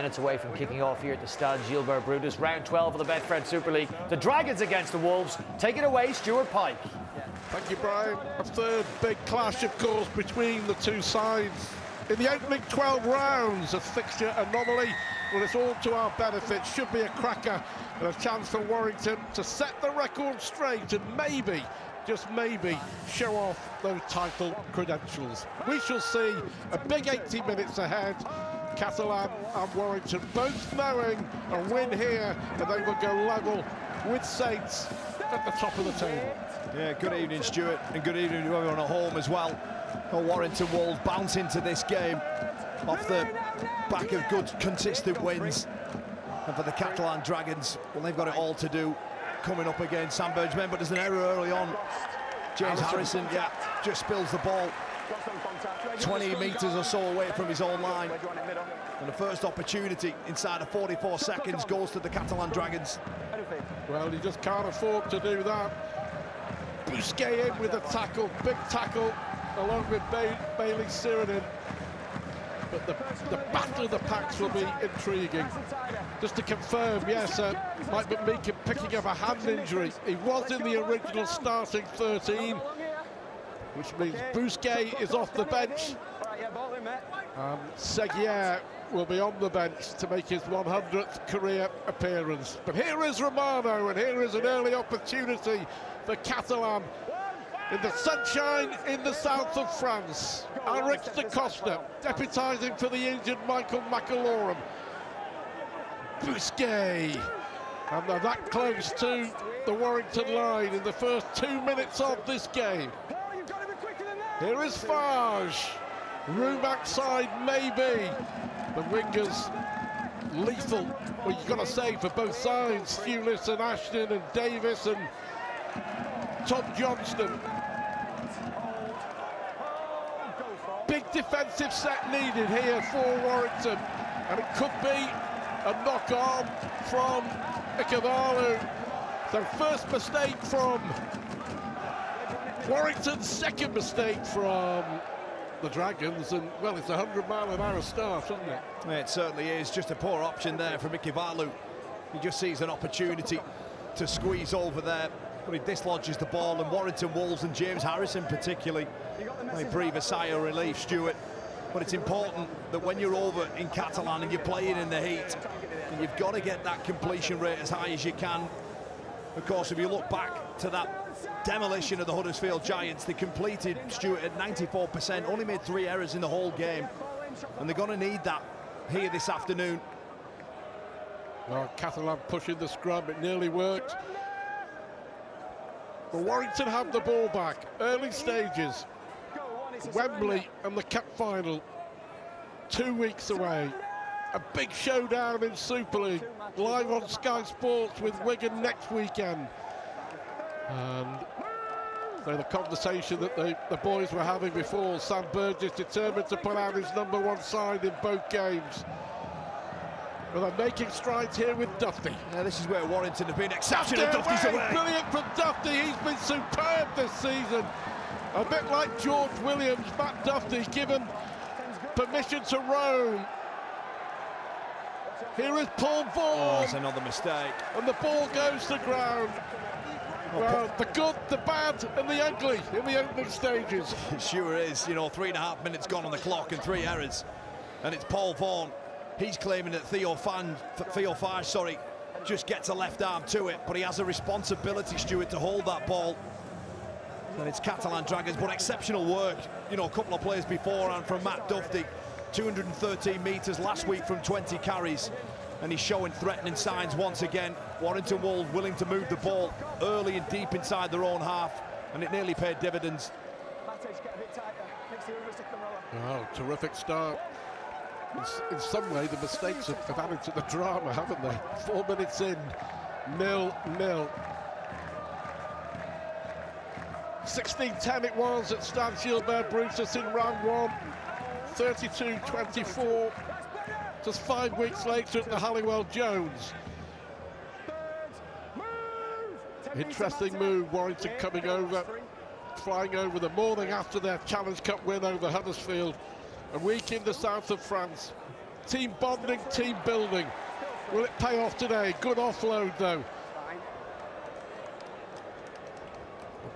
minutes away from kicking off here at the Stade Gilbert Brutus. Round 12 of the Betfred Super League. The Dragons against the Wolves. Take it away, Stuart Pike. Thank you, Brian. A third big clash, of course, between the two sides. In the opening 12 rounds, a fixture anomaly. Well, it's all to our benefit. Should be a cracker and a chance for Warrington to set the record straight and maybe, just maybe, show off those title credentials. We shall see. A big 80 minutes ahead. Catalan and Warrington both knowing a win here and they will go level with Saints at the top of the table. Yeah, good evening, Stuart, and good evening to everyone at home as well. Warrington Wolves bounce into this game off the back of good, consistent wins. And for the Catalan Dragons, well, they've got it all to do coming up against Sam Bergman, but there's an error early on. James Harrison, yeah, just spills the ball 20 metres or so away from his own line. And the first opportunity inside of 44 seconds goes to the Catalan Dragons. Well, he just can't afford to do that. Busquets in with a tackle, big tackle, along with Bailey Sirenin. But the battle of the packs will be intriguing. Just to confirm, yes, Mike McMeekin picking up a hand injury. He was in the original starting 13, which means Busquets is off the bench. Seguier will be on the bench to make his 100th career appearance. But here is Romano, and here is an early opportunity for Catalan. In the sunshine in the south of France, Alex da Costa deputising for the injured Michael McAlorum. Busquets, and they're that close to the Warrington line in the first 2 minutes of this game. Here is Farge, room outside maybe. The wingers lethal, well, you've got to say, for both sides. Hewlett and Ashton and Davis and Tom Johnston. Big defensive set needed here for Warrington, and it could be a knock-on from Ikavalu. So first mistake from Warrington, second mistake from the Dragons, and well, it's a 100-mile-an-hour start, isn't it? Yeah, it certainly is. Just a poor option there from Ikavalu. He just sees an opportunity to squeeze over there, but he dislodges the ball, and Warrington Wolves and James Harrison particularly, they breathe a sigh of relief, Stuart. But it's important that when you're over in Catalan and you're playing in the heat, you've got to get that completion rate as high as you can. Of course, if you look back to that demolition of the Huddersfield Giants, they completed, Stuart, at 94%, only made 3 errors in the whole game. And they're going to need that here this afternoon. Well, Catalan pushing the scrum, it nearly worked. But Warrington have the ball back, early stages. Wembley and the Cup final, 2 weeks away. A big showdown in Super League, live on Sky Sports with Wigan next weekend. And so the conversation that the boys were having before, Sam Burgess determined to put out his #1 side in both games. Well, they're making strides here with Duffy. Yeah, this is where Warrington have been exceptional. Duffy's away. Brilliant from Duffy, he's been superb this season. A bit like George Williams, Matt Duffy given permission to roam. Here is Paul Vaughan. Oh, it's another mistake. And the ball goes to ground. Well, the good, the bad and the ugly in the opening stages. It sure is. You know, 3.5 minutes gone on the clock and 3 errors. And it's Paul Vaughan. He's claiming that Theo Farge, just gets a left arm to it, but he has a responsibility, Stuart, to hold that ball. And it's Catalan Dragons, but exceptional work. You know, a couple of players beforehand from Matt Duffy, 213 metres last week from 20 carries, and he's showing threatening signs once again. Warrington Wolves willing to move the ball early and deep inside their own half, and it nearly paid dividends. Oh, terrific start. In some way, the mistakes have added to the drama, haven't they? 4 minutes in, 0-0. 16-10 it was at Stade Gilbert Brutus in round 1. 32-24. Just 5 weeks later at the Halliwell Jones. Interesting move, Warrington coming over, flying over the morning after their Challenge Cup win over Huddersfield. A week in the south of France. team bonding, team building. Will it pay off today? Good offload though.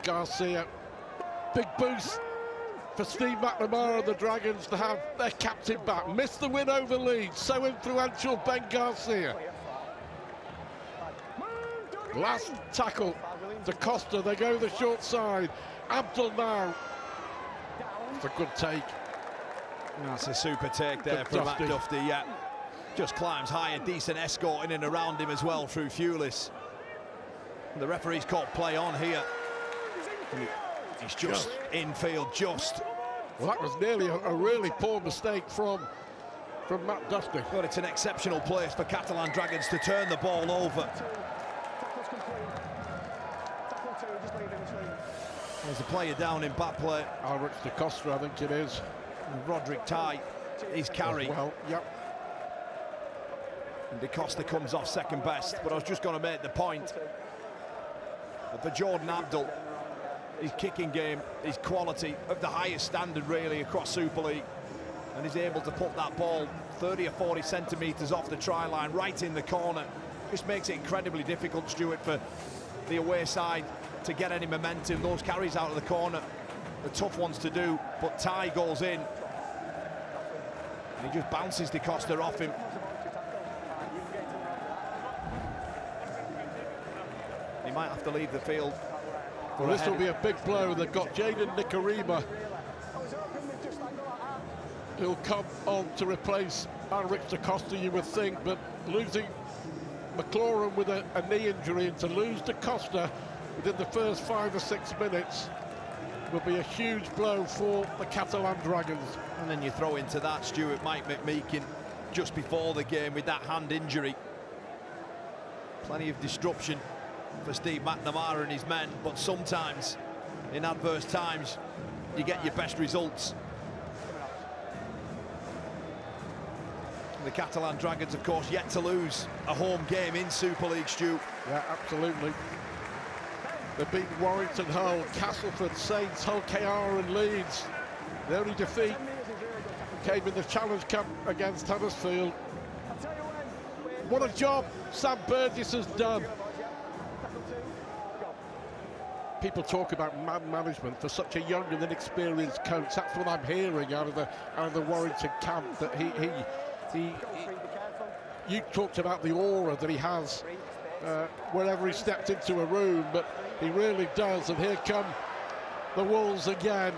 Garcia, big boost for Steve McNamara and the Dragons to have their captain back. Missed the win over Leeds, so influential Ben Garcia. Last tackle to Costa, they go the short side. Abdul now. It's a good take. That's a super take there from Matt Duffy, yeah. Just climbs high, a decent escort in and around him as well through Fulis. The referee's caught play on here. He's just infield, just. Well, that was nearly a really poor mistake from Matt Duffy. But it's an exceptional place for Catalan Dragons to turn the ball over. There's a player down in back play. Ulrich de Costa, I think it is. And Roderick Ty, his carry. Well, yep. And de Costa comes off second best. But I was just going to make the point that for Jordan Abdul, his kicking game, his quality of the highest standard really across Super League, and he's able to put that ball 30 or 40 centimetres off the try line, right in the corner. Just makes it incredibly difficult, Stuart, for the away side to get any momentum. Those carries out of the corner, the tough ones to do, but Ty goes in. And he just bounces de Costa off him. He might have to leave the field. Well, this will be a big blow. They've got Jaden Nikarima, who'll come on to replace Ulrich de Costa, you would think, but losing McLaurin with a knee injury, and to lose de Costa within the first 5 or 6 minutes will be a huge blow for the Catalan Dragons. And then you throw into that, Stuart, Mike McMeekin just before the game with that hand injury. Plenty of disruption for Steve McNamara and his men, but sometimes in adverse times you get your best results. The Catalan Dragons, of course, yet to lose a home game in Super League, Stu. Yeah, absolutely. They've beaten Warrington, Hull, Castleford, Saints, Hull KR and Leeds. The only defeat came in the Challenge Cup against Huddersfield. What a job Sam Burgess has done. People talk about man management for such a young and inexperienced coach. That's what I'm hearing out of the Warrington camp, that you talked about the aura that he has whenever he stepped into a room, but he really does. And here come the Wolves again.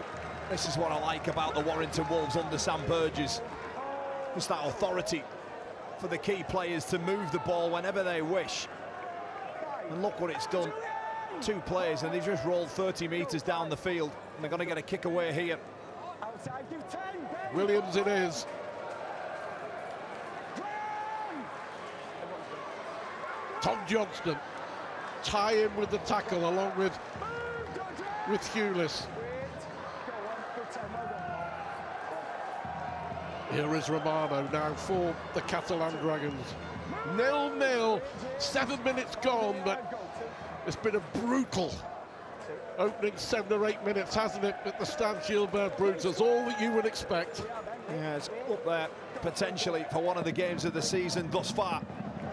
This is what I like about the Warrington Wolves under Sam Burgess. Just that authority for the key players to move the ball whenever they wish. And look what it's done. 2 players, and they've just rolled 30 metres down the field, and they're going to get a kick away here. Williams it is. Tom Johnston tie in with the tackle along with Hewless. Here is Romano now for the Catalan Dragons. 0-0, 7 minutes gone, but it's been a brutal opening 7 or 8 minutes, hasn't it, at the Stade Gilbert Brutus, all that you would expect. Yeah, it's up there potentially for one of the games of the season thus far.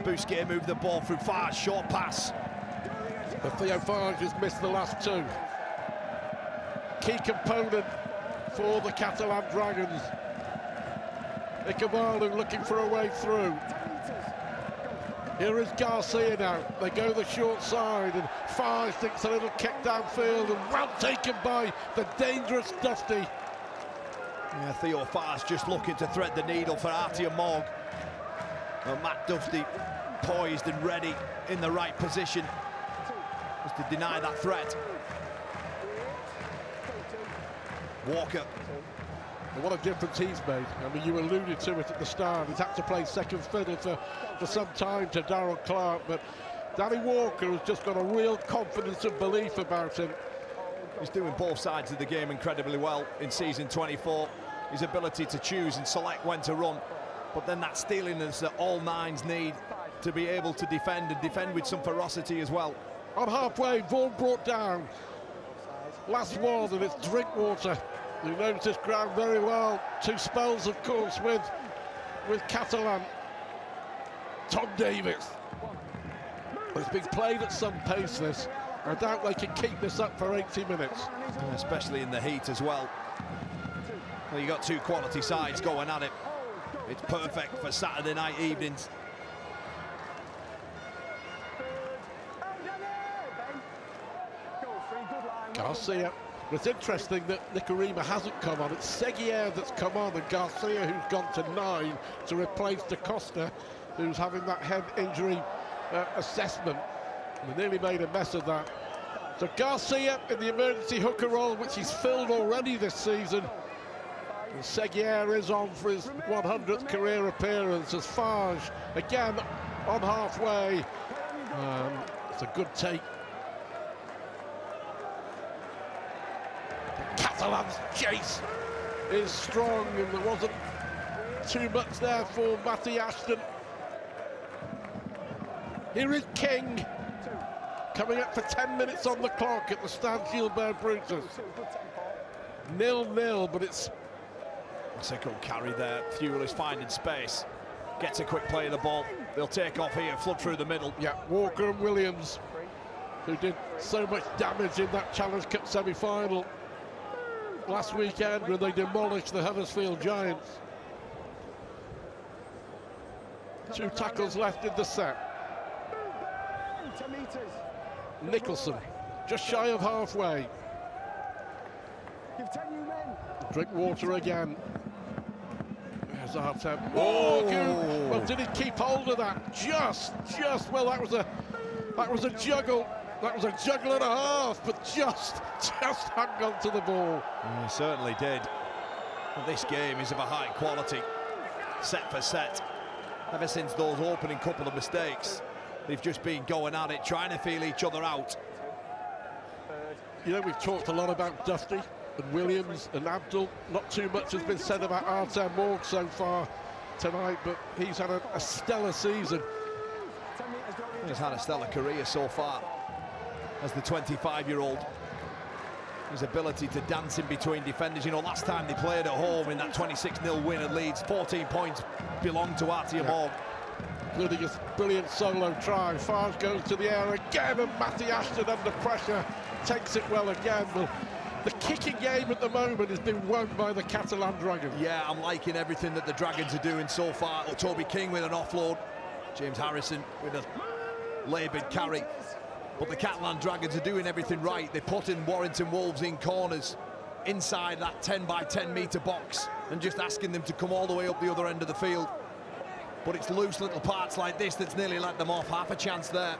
Bousquet moved the ball through far, short pass. But Theo Farge has missed the last 2. Key component for the Catalan Dragons. Ikebalu looking for a way through. Here is Garcia now. They go the short side, and Farge thinks a little kick downfield, and well taken by the dangerous Dusty. Yeah, Theo Farge just looking to thread the needle for Artyom Morg. Well, Matt Dufty poised and ready in the right position just to deny that threat. Walker. And what a difference he's made. I mean, you alluded to it at the start. He's had to play second fiddle for some time to Darryl Clark, but Danny Walker has just got a real confidence and belief about him. He's doing both sides of the game incredibly well in season 24. His ability to choose and select when to run, but then that steeliness that all 9s need to be able to defend, and defend with some ferocity as well. On halfway, Vaughan brought down. Last one, and it's Drinkwater, who knows this ground very well. 2 spells, of course, with with Catalan. Tom Davis. It's been played at some pace, this. I doubt they can keep this up for 80 minutes. Especially in the heat as well. Well, you got two quality sides going at it. It's perfect for Saturday night evenings. Garcia. It's interesting that Nicarima hasn't come on. It's Seguier that's come on, and Garcia, who's gone to 9 to replace Da Costa, who's having that head injury assessment. We nearly made a mess of that. So Garcia in the emergency hooker role, which he's filled already this season. And Seguier is on for his 100th career appearance as Farge again on halfway. It's a good take. Catalan's chase is strong, and there wasn't too much there for Matty Ashton. Here is King, coming up for 10 minutes on the clock at the Stade Gilbert Brutus. 0-0, but it's... That's a good carry there. Fuel is finding space. Gets a quick play of the ball. They'll take off here, flood through the middle. Yeah, Walker and Williams, who did so much damage in that Challenge Cup semi-final last weekend when they demolished the Huddersfield Giants. 2 tackles left in the set. Nicholson, just shy of halfway. Drinkwater again. There's Artem. Oh, well, did he keep hold of that? Just. Well, that was a juggle. That was a juggle and a half, but just hung on to the ball. He certainly did. Well, this game is of a high quality, set for set. Ever since those opening couple of mistakes, they've just been going at it, trying to feel each other out. You know, we've talked a lot about Dufty and Williams and Abdul. Not too much has been said about Artem Morg so far tonight, but he's had a stellar season. He's had a stellar career so far as the 25-year-old. His ability to dance in between defenders. You know, last time they played at home in that 26-0 win at Leeds, 14 points belonged to Artem Morg. Including a brilliant solo try. Farge goes to the air again, and Matty Ashton under pressure takes it well again. Well, the kicking game at the moment has been won by the Catalan Dragons. Yeah, I'm liking everything that the Dragons are doing so far. Toby King with an offload, James Harrison with a laboured carry. But the Catalan Dragons are doing everything right. They're putting Warrington Wolves in corners inside that 10 by 10 metre box and just asking them to come all the way up the other end of the field. But it's loose little parts like this that's nearly let them off. Half a chance there.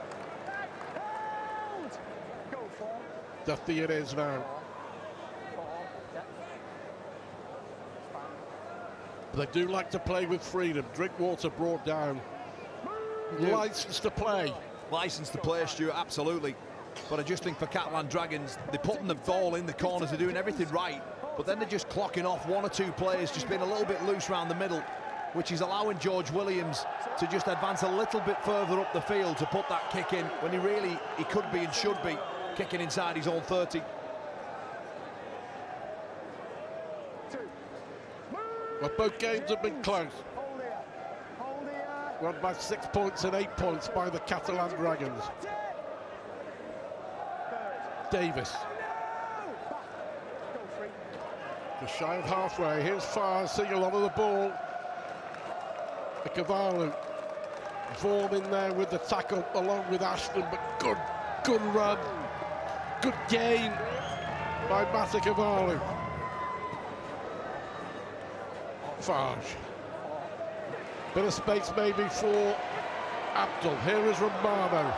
Dufty it is now. They do like to play with freedom. Drinkwater brought down. Licence to play. Licence to play, Stuart, absolutely. But I just think for Catalan Dragons, they're putting the ball in the corners, they're doing everything right, but then they're just clocking off 1 or 2 players, just being a little bit loose around the middle, which is allowing George Williams to just advance a little bit further up the field to put that kick in, when he could be and should be kicking inside his own 30. Well, both games have been close. Won by 6 points and 8 points by the Catalan Dragons. Davis. Just shy of halfway. Here's Farr seeing a lot of the ball. Kavalu. Vaughan in there with the tackle along with Ashton, but good run. Good gain by Mata Kavalu. Farge. Bit of space maybe for Abdul. Here is Romano.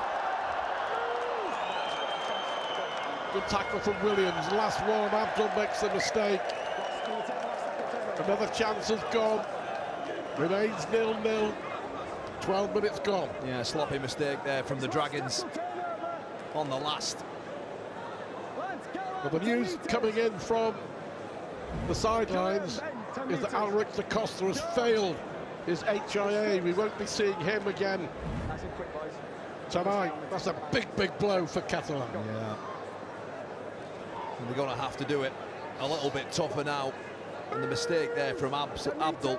Good tackle from Williams. Last one, Abdul makes the mistake. Another chance has gone. Remains 0-0. 12 minutes gone. Yeah, sloppy mistake there from the Dragons on the last. Well, the news coming in from the sidelines is that Alric Da Costa has failed his HIA. We won't be seeing him again tonight. That's a big blow for Catalan. Yeah. And they're going to have to do it a little bit tougher now. And the mistake there from Abdul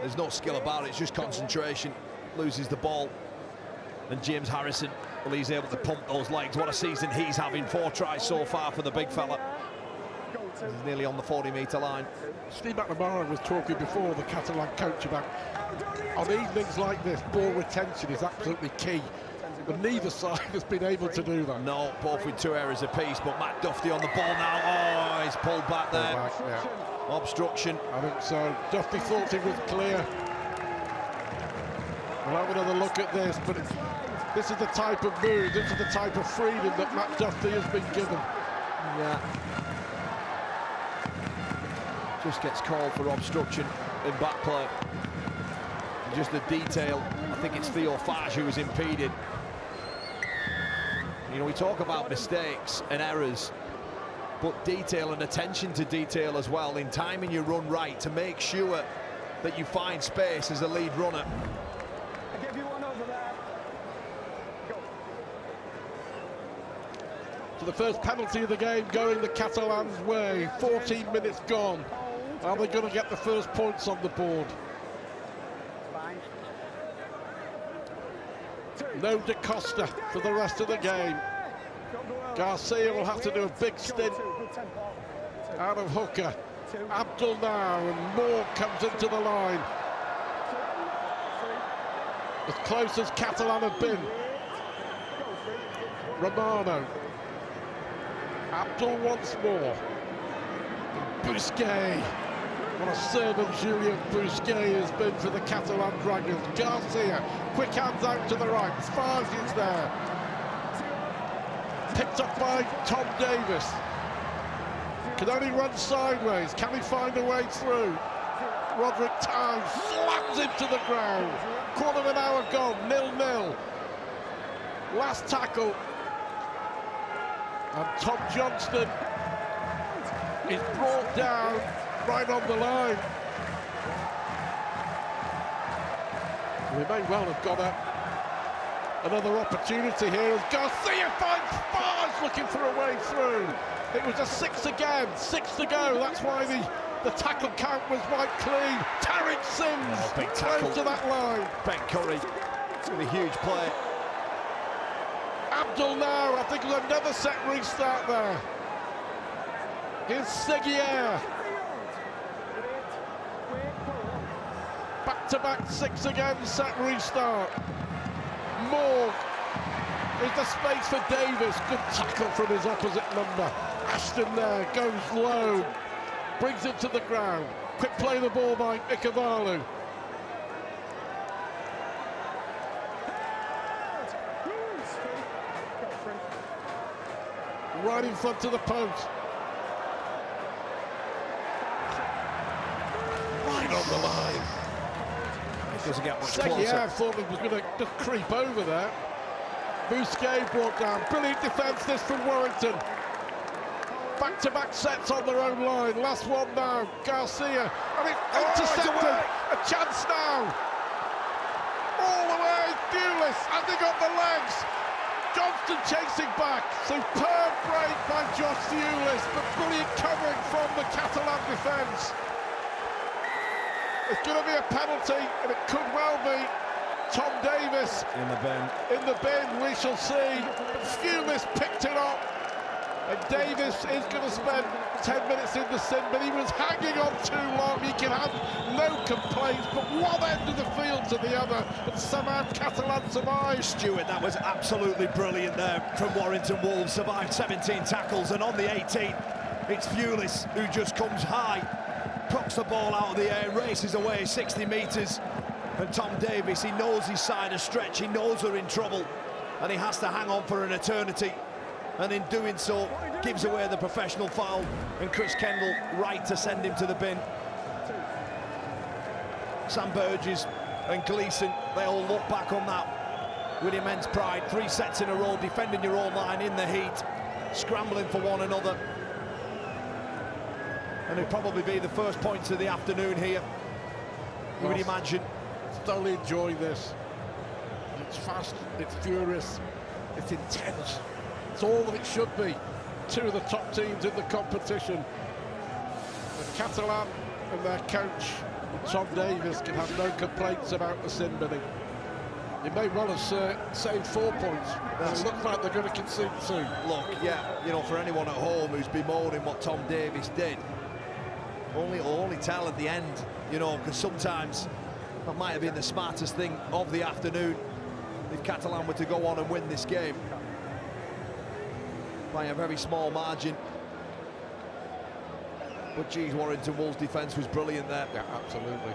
There's no skill about it, it's just concentration. Loses the ball. And James Harrison, well, he's able to pump those legs. What a season he's having. 4 tries so far for the big fella. He's nearly on the 40-metre line. Steve McNamara was talking before, the Catalan coach, about on evenings like this, ball retention is absolutely key. But neither side has been able to do that. No, both with 2 errors apiece, but Matt Duffy on the ball now. Oh, he's pulled back there. Yeah. Obstruction. I think so. Duffy thought he was clear. We'll have another look at this, but this is the type of move, this is the type of freedom that Matt Duffy has been given. Yeah. Just gets called for obstruction in back play. And just the detail, I think it's Theo Fage who was impeded. You know, we talk about mistakes and errors, but detail and attention to detail as well, in timing your run right to make sure that you find space as a lead runner. So the first penalty of the game going the Catalans' way. 14 minutes gone. Are they going to get the first points on the board? No Da Costa for the rest of the game. Garcia will have to do a big stint out of hooker. Abdul now, and Moore comes into the line. As close as Catalan have been. Romano. Abdul once more. Busquets. What a servant Julien Busquets has been for the Catalan Dragons. Garcia, quick hands out to the right. Fage is there. Picked up by Tom Davis. Can only run sideways. Can he find a way through? Roderick Tyne slams him to the ground. Quarter of an hour gone, 0-0. Last tackle. And Tom Johnston is brought down right on the line. We may well have got another opportunity here as Garcia finds Fage looking for a way through. It was a 6 again, 6 to go. That's why the tackle count was right clean. Tariq Sims big tackle to that line. Ben Curry, it's been a huge play. Abdul now, I think there's another set restart there. Here's Seguier. Back-to-back 6 again, set restart. Morg is the space for Davis. Good tackle from his opposite number. Ashton there, goes low, brings it to the ground. Quick play the ball by Ikavalu. Right in front of the post. Right on the line. It doesn't get much Seguier closer. thought he was going to just creep over there. Busquets brought down. Brilliant defence this from Warrington. Back-to-back sets on their own line. Last one now. Garcia. And it's intercepted. A chance now. All the way. Pulis. Has he got the legs? Johnston chasing back. Superb break by Josh Pulis, but brilliant covering from the Catalan defence. It's going to be a penalty, and it could well be. Tom Davis In the bin. in the bin, we shall see. But Pulis picked it up, and Davis is going to spend 10 minutes in the sin, but he was hanging on too long. He can have no complaints, but one end of the field to the other, and somehow Catalan survived. Stuart, that was absolutely brilliant there from Warrington Wolves. Survived 17 tackles, and on the 18th, it's Pulis who just comes high, pucks the ball out of the air, races away 60 metres. And Tom Davis, he knows his side of stretch, he knows they're in trouble, and he has to hang on for an eternity. And in doing so, gives away the professional foul, and Chris Kendall right to send him to the bin. Sam Burgess and Gleeson, they all look back on that with immense pride. 3 sets in a row, defending your own line in the heat, scrambling for one another. And it'll probably be the first points of the afternoon here, you would imagine. Thoroughly enjoy this. It's fast, it's furious, it's intense. It's all that it should be. 2 of the top teams in the competition. The Catalan and their coach Tom Davies can have no complaints about the sin binning. He may well have saved 4 points. It looks like they're going to concede 2. Look, yeah, you know, for anyone at home who's bemoaning what Tom Davies did, only tell at the end, you know, because sometimes that might have been the smartest thing of the afternoon if Catalan were to go on and win this game by a very small margin. But geez, Warrington Wolves' defence was brilliant there. Yeah, absolutely.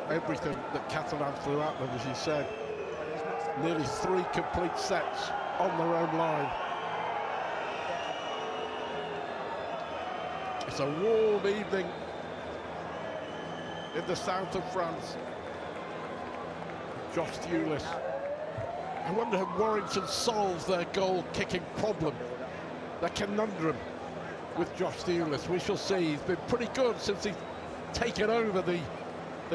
Everything that Catalan threw at them, as you said. Nearly 3 complete sets on their own line. It's a warm evening in the south of France. Josh Thewlis. I wonder if Warrington solves their goal-kicking problem, their conundrum with Josh Thewlis. We shall see. He's been pretty good since he's taken over the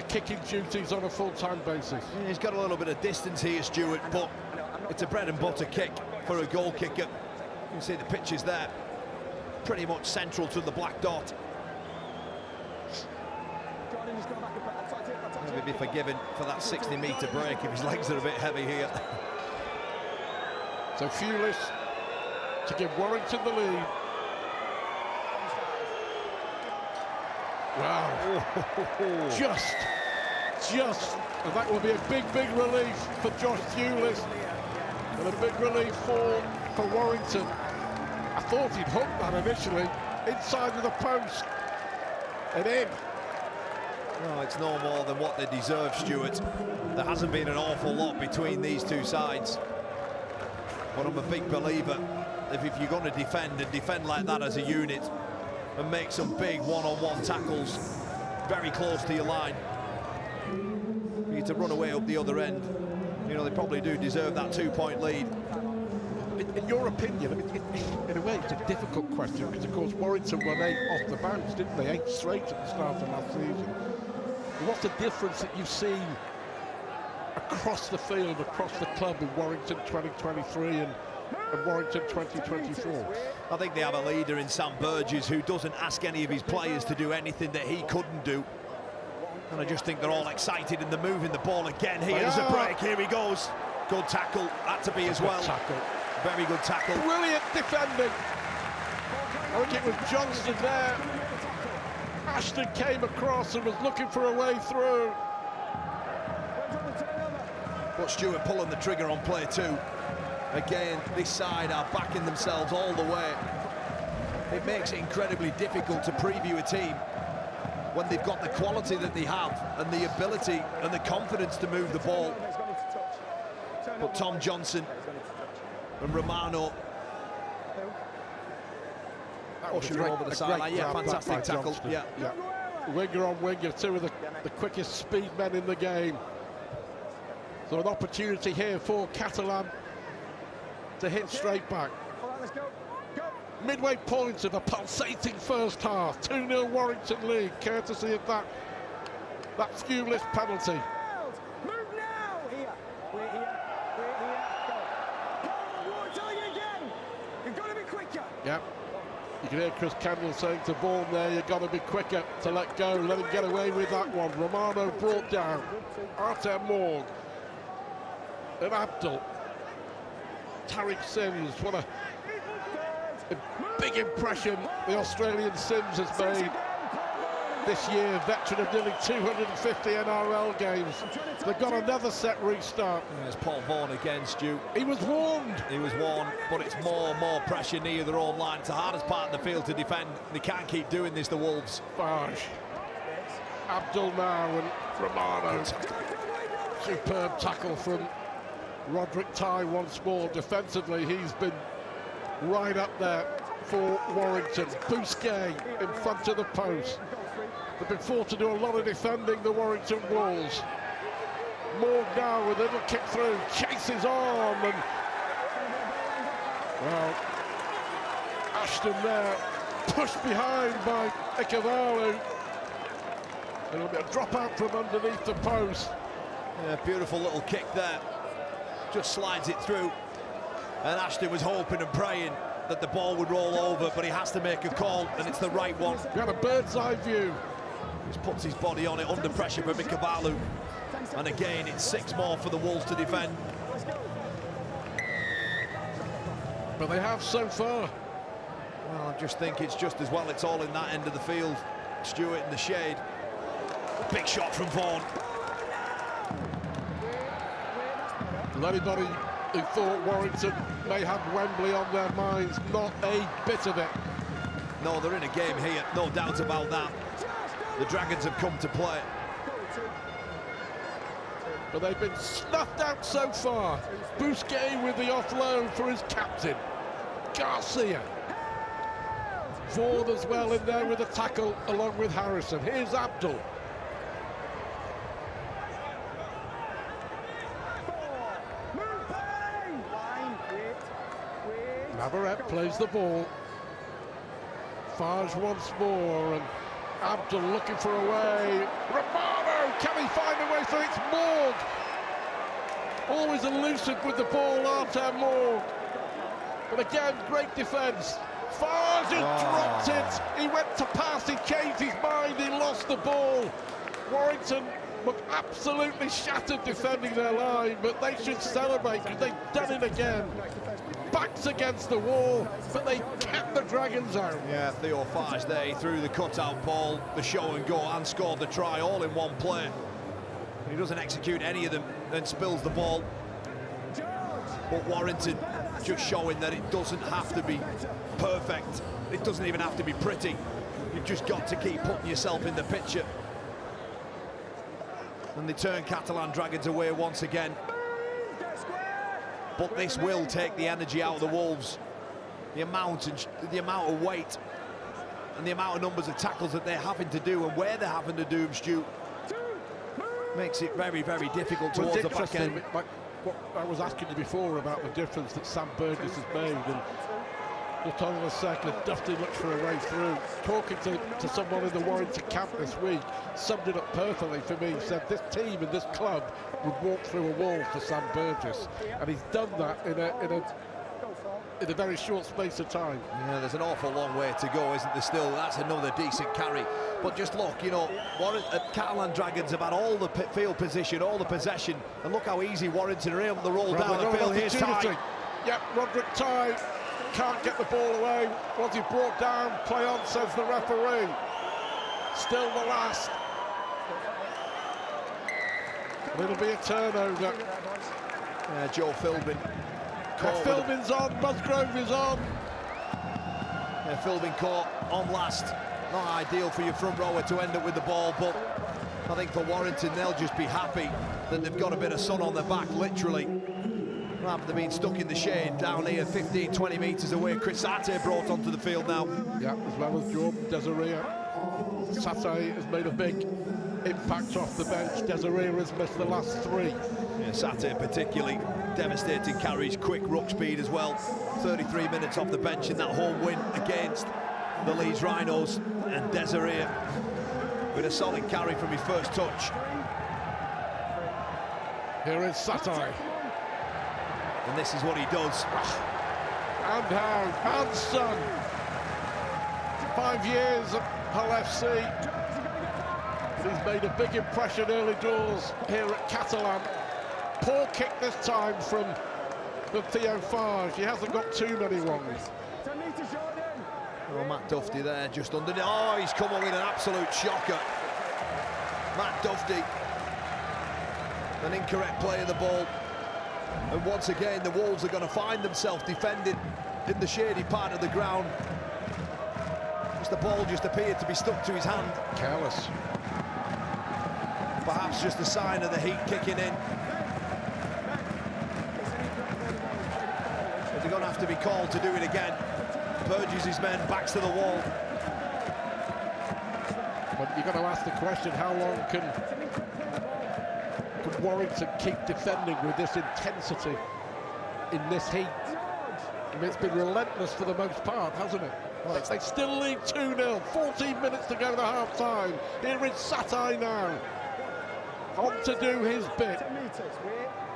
kicking duties on a full-time basis. Yeah, he's got a little bit of distance here, Stuart, but it's a bread and butter kick for a goal kicker. You can see the pitches there, pretty much central to the black dot. Maybe be forgiven for that 60-metre break if his legs are a bit heavy here. So Thewlis to give Warrington the lead. Wow. Just. And that will be a big relief for Josh Thewlis. And a big relief for Warrington. I thought he'd hooked that initially, inside of the post. And in. Well, it's no more than what they deserve, Stuart. There hasn't been an awful lot between these two sides. But I'm a big believer if you're going to defend, and defend like that as a unit, and make some big one-on-one tackles very close to your line, for you to run away up the other end, you know, they probably do deserve that 2-point lead. In your opinion, I mean, in a way, it's a difficult question, because, of course, Warrington won 8 off the bounce, didn't they? 8 straight at the start of last season. What's the difference that you've seen across the field, across the club in Warrington 2023 and Warrington 2024? I think they have a leader in Sam Burgess who doesn't ask any of his players to do anything that he couldn't do. And I just think they're all excited and they're moving the ball again. Here's a break, here he goes. Good tackle, had to be as well. Tackle. Very good tackle. Brilliant defending. I think it was Johnston there. Ashton came across and was looking for a way through. But Stuart pulling the trigger on play 2. Again, this side are backing themselves all the way. It makes it incredibly difficult to preview a team when they've got the quality that they have and the ability and the confidence to move the ball. But Tom Johnson and Romano pushing over the sideline. Yeah, fantastic tackle. Yeah. Winger on winger, 2 of the quickest speed men in the game. So an opportunity here for Catalan to hit straight back. Midway point of a pulsating first half. 2-0 Warrington lead, courtesy of that Thewlis penalty. Move now! Here. We're here. Go! We're telling you again! You've got to be quicker! Yep. You can hear Chris Kendall saying to Vaughan there, you've got to be quicker to let go. Let him get away with that one. Romano brought down. Artem Morg. And Abdul. Tariq Sims. What a big impression the Australian Sims has made this year. Veteran of nearly 250 NRL games. They've got another set restart. There's Paul Vaughan again, Stu. He was warned. He was warned, but it's more pressure near their own line. It's the hardest part of the field to defend. They can't keep doing this, the Wolves. Farge. Abdul now and Romano. Superb tackle from Roderick Ty once more. Defensively, he's been right up there for Warrington. Bousquet in front of the post. They've been forced to do a lot of defending, the Warrington Wolves. Morg now with a little kick through, chases on, and well, Ashton there, pushed behind by Ikavalu. It'll be a drop out from underneath the post. Yeah, beautiful little kick there. Just slides it through. And Ashton was hoping and praying that the ball would roll over, but he has to make a call, and it's the right one. We had a bird's eye view Just puts his body on it under pressure for Mikavalu. And again, it's 6 more for the Wolves to defend. But they have so far. Well, I just think it's just as well it's all in that end of the field. Stewart in the shade. Big shot from Vaughan. And anybody who thought Warrington may have Wembley on their minds, not a bit of it. No, they're in a game here, no doubt about that. The Dragons have come to play. But they've been snuffed out so far. Bousquet with the offload for his captain. Garcia. Vaughan as well in there with a tackle along with Harrison. Here's Abdul. Navarrete plays the ball. Farge once more, and Abdul looking for a way. Romano, can he find a way through? It's Morg. Always elusive with the ball, Artem Morg. But again, great defence. Farge has dropped it. He went to pass, he changed his mind, he lost the ball. Warrington look absolutely shattered defending their line, but they should celebrate because they've done it again. Backs against the wall, but they kept the Dragons out. Yeah, Theo Farge there, he threw the cutout ball, the show and go, and scored the try all in one play. He doesn't execute any of them, then spills the ball. But Warrington just showing that it doesn't have to be perfect. It doesn't even have to be pretty. You've just got to keep putting yourself in the picture. And they turn Catalan Dragons away once again. But this will take the energy out of the Wolves. The amount of weight and the amount of numbers of tackles that they're having to do and where they're having to do them, Stu, makes it very, very difficult towards the back end. Like what I was asking you before about the difference that Sam Burgess has made, and just hold on a second, Dufty looks for a way through. Talking to someone in the Warrington camp this week, summed it up perfectly for me. He said this team and this club would walk through a wall for Sam Burgess, and he's done that in a very short space of time. Yeah, there's an awful long way to go, isn't there still? That's another decent carry. But just look, you know, Catalan Dragons have had all the field position, all the possession, and look how easy Warrington are able to roll down the field. Here's Ty. Yep, Roderick Ty can't get the ball away. Was he brought down? Play on, says the referee. Still the last. It'll be a turnover. Joe Philbin. Philbin's on, Musgrove is on. Philbin caught on last. Not ideal for your front rower to end up with the ball, but I think for Warrington, they'll just be happy that they've got a bit of sun on their back, literally. Rather than being stuck in the shade down here, 15, 20 metres away. Chris Sate brought onto the field now. Yeah, as well as Jordan Desiree. Sate has made a big impact off the bench. Desiree has missed the last 3. Yeah, Sate particularly devastating carries, quick ruck speed as well. 33 minutes off the bench in that home win against the Leeds Rhinos, and Desiree with a solid carry from his first touch. Here is Satay. And this is what he does. And how, and son. 5 years at Hull FC. But he's made a big impression early doors here at Catalan. Poor kick this time from Theo Farge. He hasn't got too many wrongs. Oh, Matt Dufty there, just underneath. Oh, he's come up with an absolute shocker. Matt Dufty. An incorrect play of the ball. And once again, the Wolves are going to find themselves defending in the shady part of the ground. As the ball just appeared to be stuck to his hand. Careless. Perhaps just a sign of the heat kicking in. But they're going to have to be called to do it again. Purges his men, backs to the wall. But you've got to ask the question, how long can Warrington keep defending with this intensity in this heat? I mean, it's been relentless for the most part, hasn't it? Well, they still lead 2-0, 14 minutes to go to half-time. Here is Satay now, on to do his bit.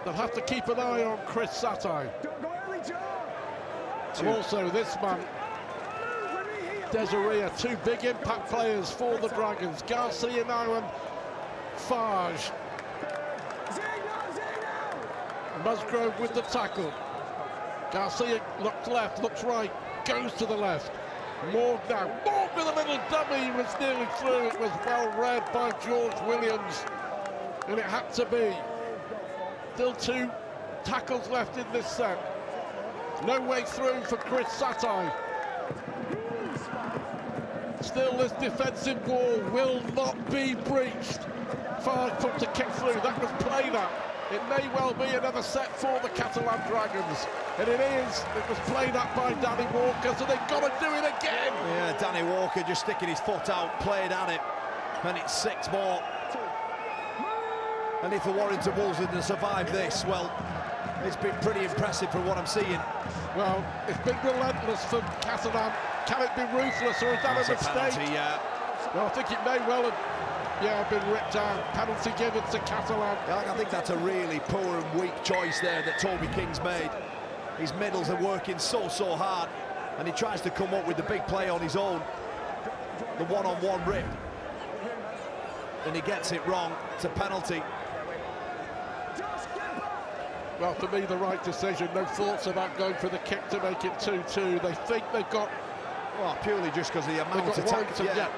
They'll have to keep an eye on Chris Satay. And also this man, Desiree, two big impact players for the Dragons. Garcia now and Farge. Musgrove with the tackle. Garcia looks left, looks right, goes to the left. Morg now. Morg with a little dummy, he was nearly through. It was well read by George Williams, and it had to be. Still two tackles left in this set. No way through for Chris Satai. Still, this defensive wall will not be breached. Farge put a kick through, that was played at. It may well be another set for the Catalan Dragons. And it is. It was played up by Danny Walker, so they've got to do it again. Yeah, Danny Walker just sticking his foot out, played at it. And it's 6 more. And if the Warrington Wolves had survived this, well, it's been pretty impressive from what I'm seeing. Well, it's been relentless from Catalan. Can it be ruthless, or is that a mistake? Penalty, yeah. Well, I think it may well have been ripped out. Penalty given to Catalan. I think that's a really poor and weak choice there that Toby King's made. His middles are working so hard, and he tries to come up with the big play on his own. The one-on-one rip. And he gets it wrong. It's a penalty. Well, for me, the right decision. No thoughts about going for the kick to make it 2-2. They think they've got... Well, purely just because of the amount of time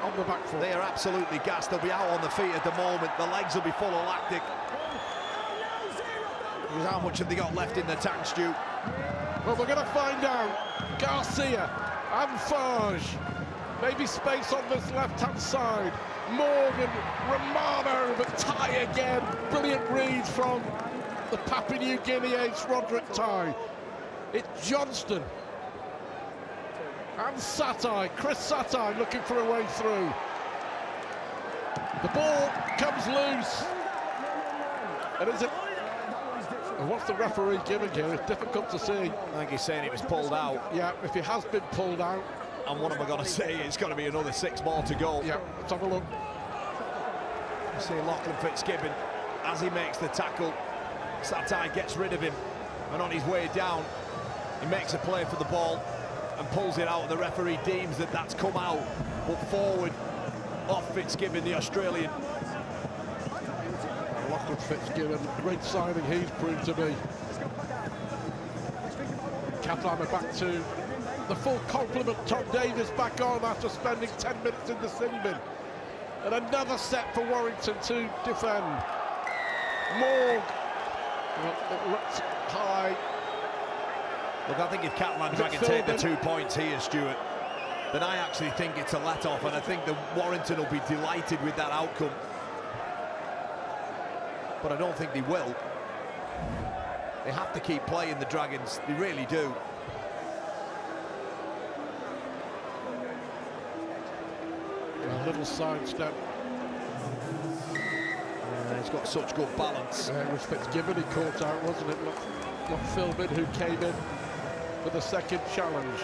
on the back foot. They are absolutely gassed. They'll be out on the feet at the moment. The legs will be full of lactic. How much have they got left in the tank, Stu? Well, we're going to find out. Garcia and Farge. Maybe space on this left-hand side. Morgan, Romano, but tie again. Brilliant read from the Papua New Guinea ace, Roderick Ty. It's Johnston and Satai. Chris Satai looking for a way through. The ball comes loose. And is it... And what's the referee giving here? It's difficult to see. I think he's saying it was pulled out. Yeah, if it has been pulled out. And what am I going to say? It's got to be another 6 more to go. Yeah, let's have a look. You see Lachlan Fitzgibbon, as he makes the tackle, Satai gets rid of him, and on his way down, he makes a play for the ball and pulls it out. The referee deems that that's come out, but forward off Fitzgibbon, the Australian. Lachlan Fitzgibbon, great signing he's proved to be. Catalan are back to the full complement. Tom Davis back on after spending 10 minutes in the sin bin. And another set for Warrington to defend. Morg. Well, it looks high. Look, I think if Catalan Dragon take the 2 points here, Stuart, then I actually think it's a let-off, and I think that Warrington will be delighted with that outcome. But I don't think they will. They have to keep playing, the Dragons. They really do. A little sidestep. He's got such good balance. It was Fitzgibbon he caught out, wasn't it? Not Philbin, who came in for the second challenge.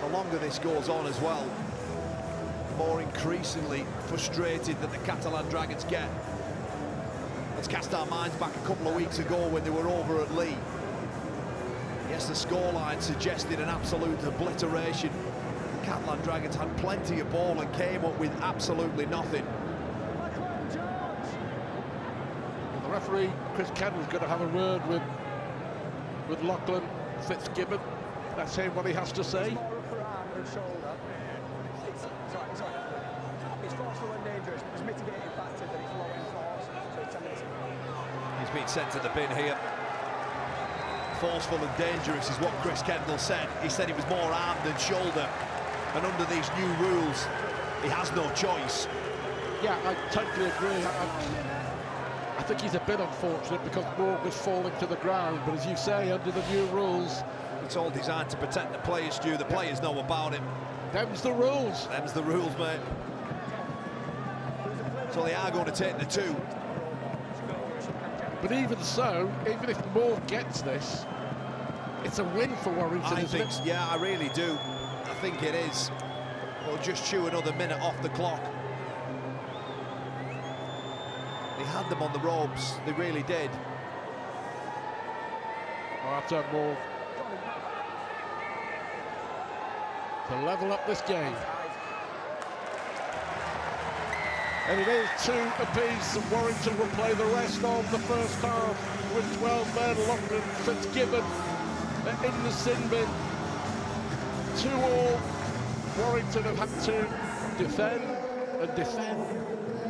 The longer this goes on as well, the more increasingly frustrated that the Catalan Dragons get. Let's cast our minds back a couple of weeks ago when they were over at Lee. Yes, the scoreline suggested an absolute obliteration. The Catalan Dragons had plenty of ball and came up with absolutely nothing. The referee, Chris Kendall's going to have a word with Lachlan Fitzgibbon. Let's hear what he has to say. It's forceful and dangerous. There's mitigating factors that it's low in force. So it's 10 minutes. He's been sent to the bin here. Forceful and dangerous is what Chris Kendall said. He said he was more arm than shoulder. And under these new rules, he has no choice. Yeah, I totally agree. I think he's a bit unfortunate because Morg was falling to the ground. But as you say, under the new rules, it's all designed to protect the players, Stu. The players know about it. Them's the rules. Them's the rules, mate. So they are going to take the 2. But even so, even if Morg gets this, it's a win for Warrington, isn't it? Yeah, I really do. I think it is. They'll just chew another minute off the clock. They had them on the ropes. They really did. Oh, that's Morg. to level up this game. And it is 2 apiece, and Warrington will play the rest of the first half with 12 men. Loughlin, Fitzgibbon in the sin bin. 2-all. Warrington have had to defend and defend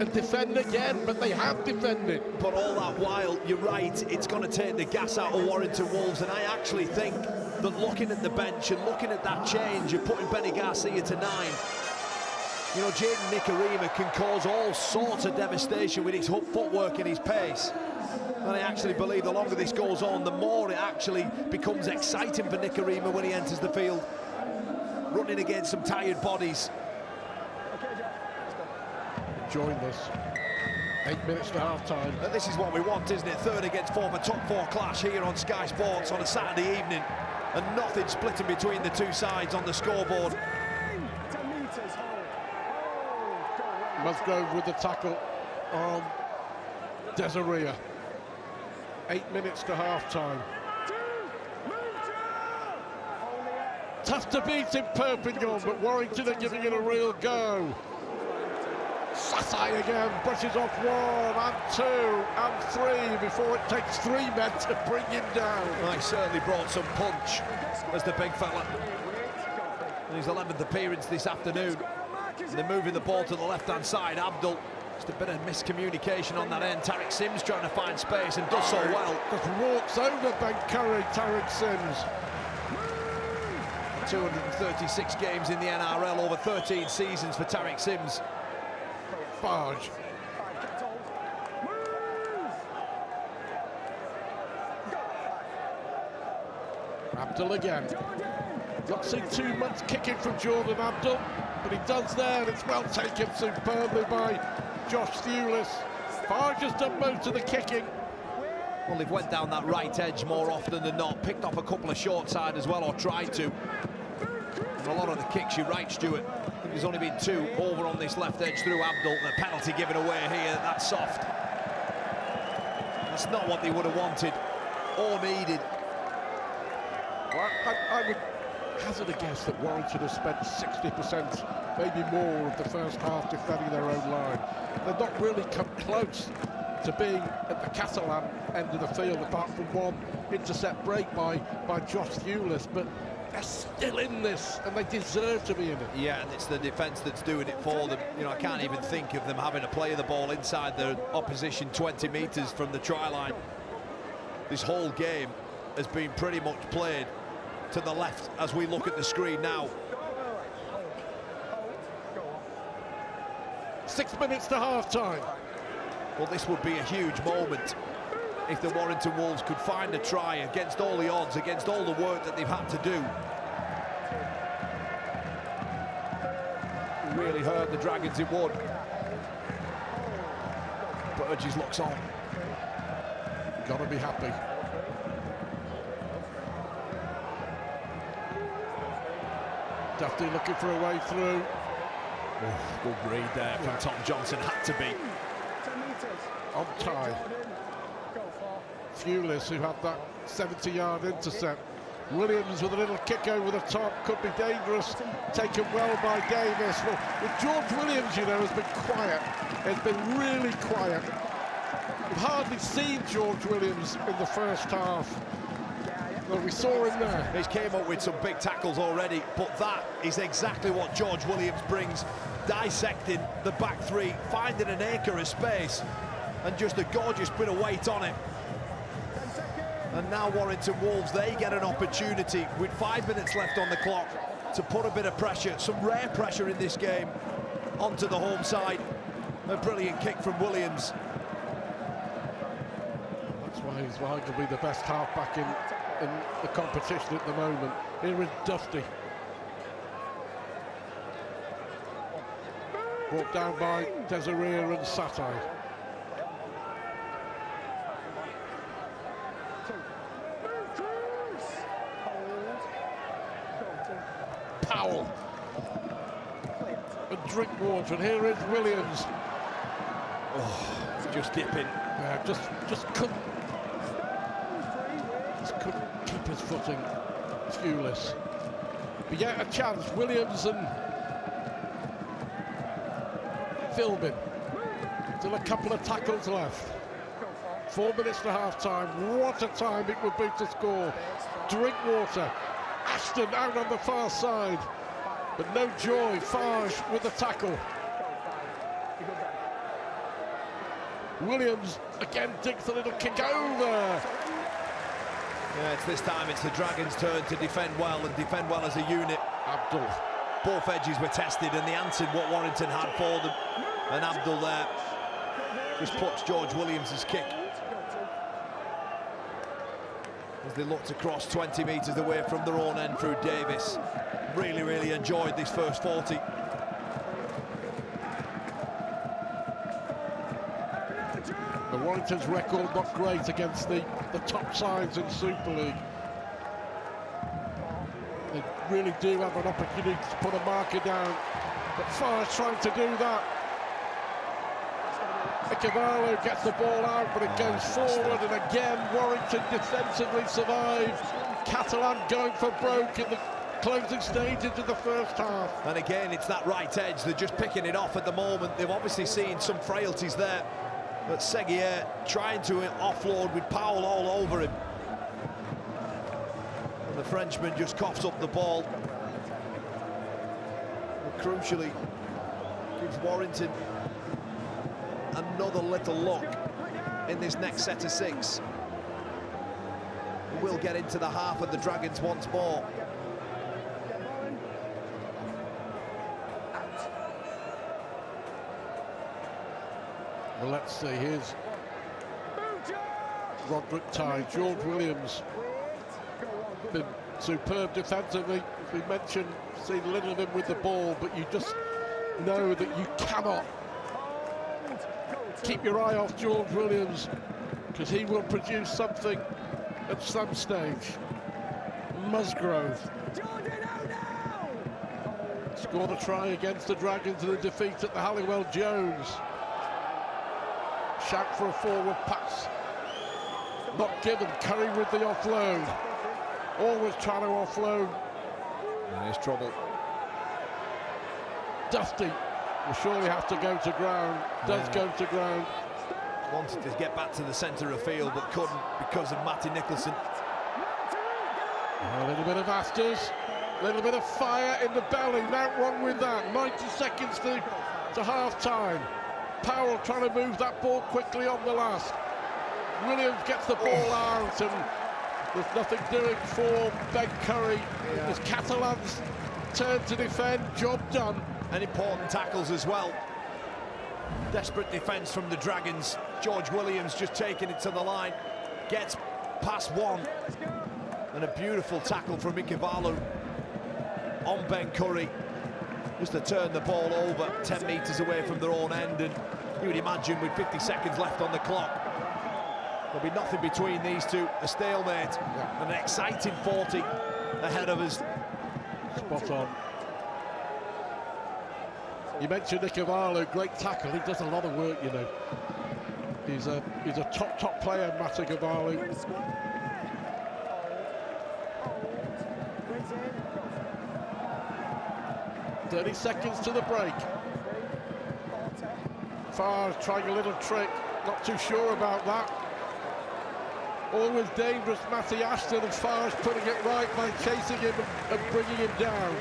and defend again, but they have defended. But all that while, you're right, it's going to take the gas out of Warrington Wolves, and I actually think that looking at the bench and looking at that change of putting Benny Garcia to 9, you know, Jaden Nikarima can cause all sorts of devastation with his footwork and his pace. And I actually believe the longer this goes on, the more it actually becomes exciting for Nikarima when he enters the field, running against some tired bodies. Enjoying this. 8 minutes to half-time. And this is what we want, isn't it? 3rd against 4th, a top 4 clash here on Sky Sports on a Saturday evening, and nothing splitting between the two sides on the scoreboard. Musgrove with the tackle on Desiree. 8 minutes to half-time. Tough to beat in Perpignan, but Warrington are giving it a real go. Satai again, brushes off 1 and 2 and 3 before it takes 3 men to bring him down. Well, he certainly brought some punch as the big fella. In his 11th appearance this afternoon. And they're moving the ball to the left-hand side. Abdul, just a bit of miscommunication on that end. Tariq Sims trying to find space and does so well. Just walks over Ben Curry, Tariq Sims. 236 games in the NRL, over 13 seasons for Tariq Sims. Barge. Abdul again. Not seen too much kicking from Jordan Abdul, but he does there, and it's well taken superbly by Josh Thewlis. Barge has done most of the kicking. Well, they've went down that right edge more often than not, picked off a couple of short side as well, or tried to. And a lot of the kicks, you're right, Stuart. I think there's only been 2 over on this left edge through Abdul. The penalty given away here, that's soft. That's not what they would have wanted or needed. Well, I would hazard a guess that Warrington has spent 60%, maybe more, of the first half defending their own line. They've not really come close to being at the Catalan end of the field, apart from 1 intercept break by Josh Thewlis, but they're still in this, and they deserve to be in it. Yeah, and it's the defence that's doing it for them. You know, I can't even think of them having to play the ball inside their opposition 20 metres from the try line. This whole game has been pretty much played to the left as we look at the screen now. 6 minutes to half-time. Well, this would be a huge moment if the Warrington Wolves could find a try against all the odds, against all the work that they've had to do. It really hurt the Dragons, it would. Burgess looks on. Gotta be happy. Duffy looking for a way through. Oh, good read there from Tom Johnson, had to be. On time. Thewlis, who had that 70-yard intercept. Williams with a little kick over the top, could be dangerous. Taken well by Davis. Well, with George Williams, you know, has been quiet. It's been really quiet. We've hardly seen George Williams in the first half. Well, we saw him there. He's came up with some big tackles already, but that is exactly what George Williams brings. Dissecting the back 3, finding an acre of space, and just a gorgeous bit of weight on it. And now Warrington Wolves, they get an opportunity with 5 minutes left on the clock to put a bit of pressure, some rare pressure in this game, onto the home side. A brilliant kick from Williams. That's why he's arguably the best halfback in the competition at the moment. Here is Dusty. Brought down by Desiree and Satai. Powell. And Drinkwater, and here is Williams. Oh, just dipping. Yeah, just couldn't keep his footing. Thewlis. But yet a chance. Williams and Philbin. Still a couple of tackles left. 4 minutes to half-time. What a time it would be to score. Drinkwater. Ashton out on the far side. But no joy. Farge with the tackle. Williams again digs a little kick over. Yeah, it's this time it's the Dragons' turn to defend well and defend well as a unit. Abdul. Both edges were tested and they answered what Warrington had for them. And Abdul there just plucks George Williams' kick as they looked across 20 metres away from their own end through Davis. Really enjoyed this first 40. The Warrington's record not great against the top sides in Super League. They really do have an opportunity to put a marker down, but Farage trying to do that. Cavallo gets the ball out, but it goes forward, and again Warrington defensively survive. Catalan going for broke in the closing stages of the first half. And again, it's that right edge. They're just picking it off at the moment. They've obviously seen some frailties there. But Seguier trying to offload with Powell all over him. And the Frenchman just coughs up the ball. But crucially, gives Warrington another little look in this next set of 6. We'll get into the half of the Dragons once more. Well, let's see, here's Roderick Ty. George Williams been superb defensively, as we mentioned, seen little of him with the ball, but you just know that you cannot keep your eye off George Williams, because he will produce something at some stage. Musgrove scored a try against the Dragons in the defeat at the Halliwell Jones. Shout for a forward pass. Not given. Curry with the offload. Always trying to offload. There's trouble. Dusty will surely have to go to ground. Does go to ground. Wanted to get back to the centre of field, but couldn't because of Matty Nicholson. A little bit of afters. A little bit of fire in the belly. Not wrong with that. 90 seconds to half-time. Powell trying to move that ball quickly on the last. Williams gets the ball out, and there's nothing doing for Ben Curry. It's Catalan's turn to defend. Job done. And important tackles as well. Desperate defence from the Dragons. George Williams just taking it to the line. Gets past one. And a beautiful tackle from Ikavalu on Ben Curry. Just to turn the ball over 10 metres away from their own end, and you would imagine with 50 seconds left on the clock, there'll be nothing between these two. A stalemate and an exciting 40 ahead of us. Spot on. You mentioned Ikavalu, great tackle. He does a lot of work, you know. He's a top player, Matt Ikavalu. 30 seconds to the break. Farge trying a little trick, not too sure about that. Always dangerous, Matty Ashton, and Farge putting it right by chasing him and bringing him down.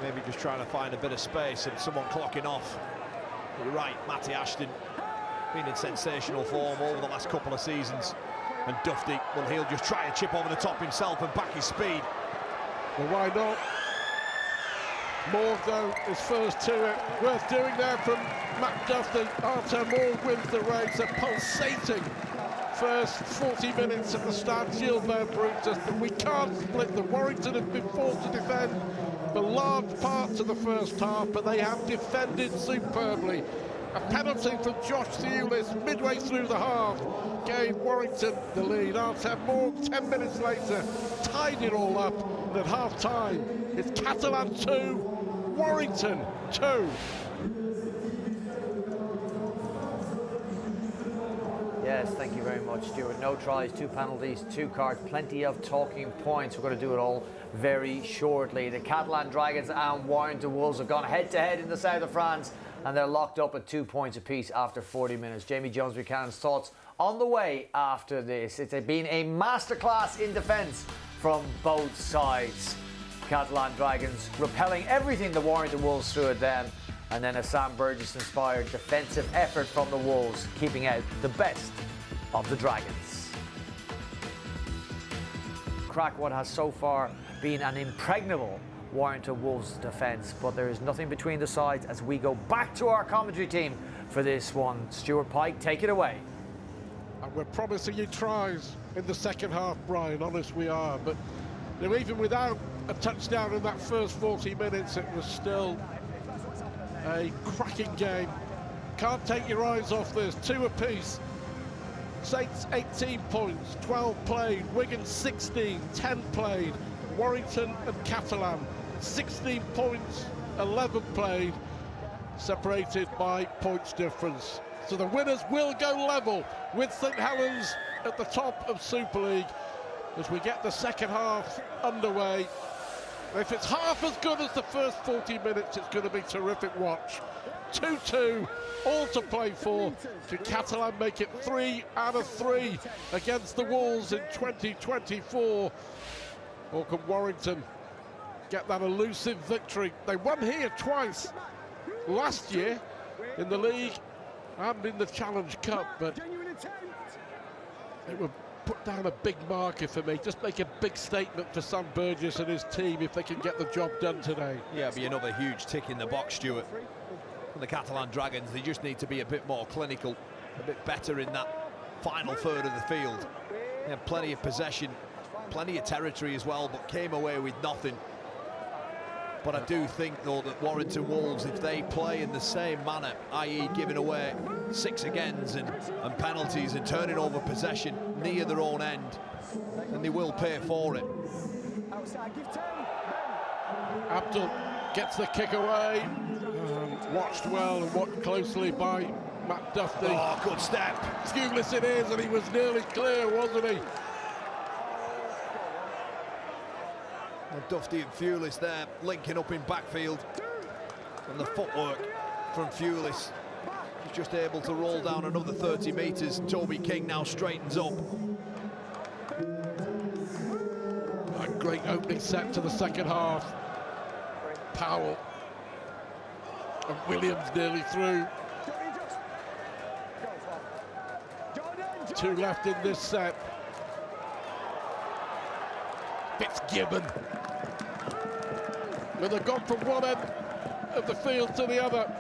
Maybe just trying to find a bit of space and someone clocking off. But you're right, Matty Ashton been in sensational form over the last couple of seasons. And Dufty, well, he'll just try a chip over the top himself and back his speed. Well, why not? Morg, though, is first to it. Worth doing there from Matt Dufty. Arthur Morg wins the race. A pulsating first 40 minutes at the start. Gilbert Brutus, but we can't split them. Warrington have been forced to defend for large parts of the first half, but they have defended superbly. A penalty from Josh Thewlis midway through the half gave Warrington the lead. Arthur Morg 10 minutes later tied it all up, and at half-time it's Catalan 2, Warrington 2. Yeah, Yes, thank you very much, Stuart. No tries, 2 penalties, 2 cards, plenty of talking points. We're going to do it all very shortly. The Catalan Dragons and Warrington Wolves have gone head-to-head in the south of France, and they're locked up at 2 points apiece after 40 minutes. Jamie Jones-Buchanan's thoughts on the way after this. It's been a masterclass in defence from both sides. Catalan Dragons repelling everything the Warrington Wolves threw at them, and then a Sam Burgess-inspired defensive effort from the Wolves, keeping out the best of the Dragons. Crack what has so far been an impregnable Warrington Wolves defence, but there is nothing between the sides as we go back to our commentary team for this one. Stuart Pike, take it away. And we're promising you tries in the second half, Brian, honest we are, but even without a touchdown in that first 40 minutes, it was still a cracking game. Can't take your eyes off this. 2 apiece. Saints 18 points, 12 played. Wigan 16, 10 played. Warrington and Catalan 16 points, 11 played, separated by points difference. So the winners will go level with St Helens at the top of Super League as we get the second half underway. If it's half as good as the first 40 minutes, it's going to be terrific watch. 2-2, all to play for. Can Catalan make it 3 out of 3 against the Wolves in 2024? Or can Warrington get that elusive victory? They won here twice last year in the league and in the Challenge Cup, but it would put down a big marker for me. Just make a big statement for Sam Burgess and his team if they can get the job done today. Yeah, it'll be another huge tick in the box, Stuart. For the Catalan Dragons, they just need to be a bit more clinical, a bit better in that final third of the field. They had plenty of possession, plenty of territory as well, but came away with nothing. But I do think, though, that Warrington Wolves, if they play in the same manner, i.e. giving away 6 agains and penalties and turning over possession near their own end, then they will pay for it. Abdul gets the kick away. Watched well and watched closely by Matt Duffy. Oh, good step. Skewless it is, and he was nearly clear, wasn't he? And Duffy and Fulis there, linking up in backfield. And the footwork from Fulis. He's just able to roll down another 30 metres. Toby King now straightens up. A great opening set to the second half. Powell. And Williams nearly through. 2 left in this set. Fitzgibbon. Well, they've gone from one end of the field to the other.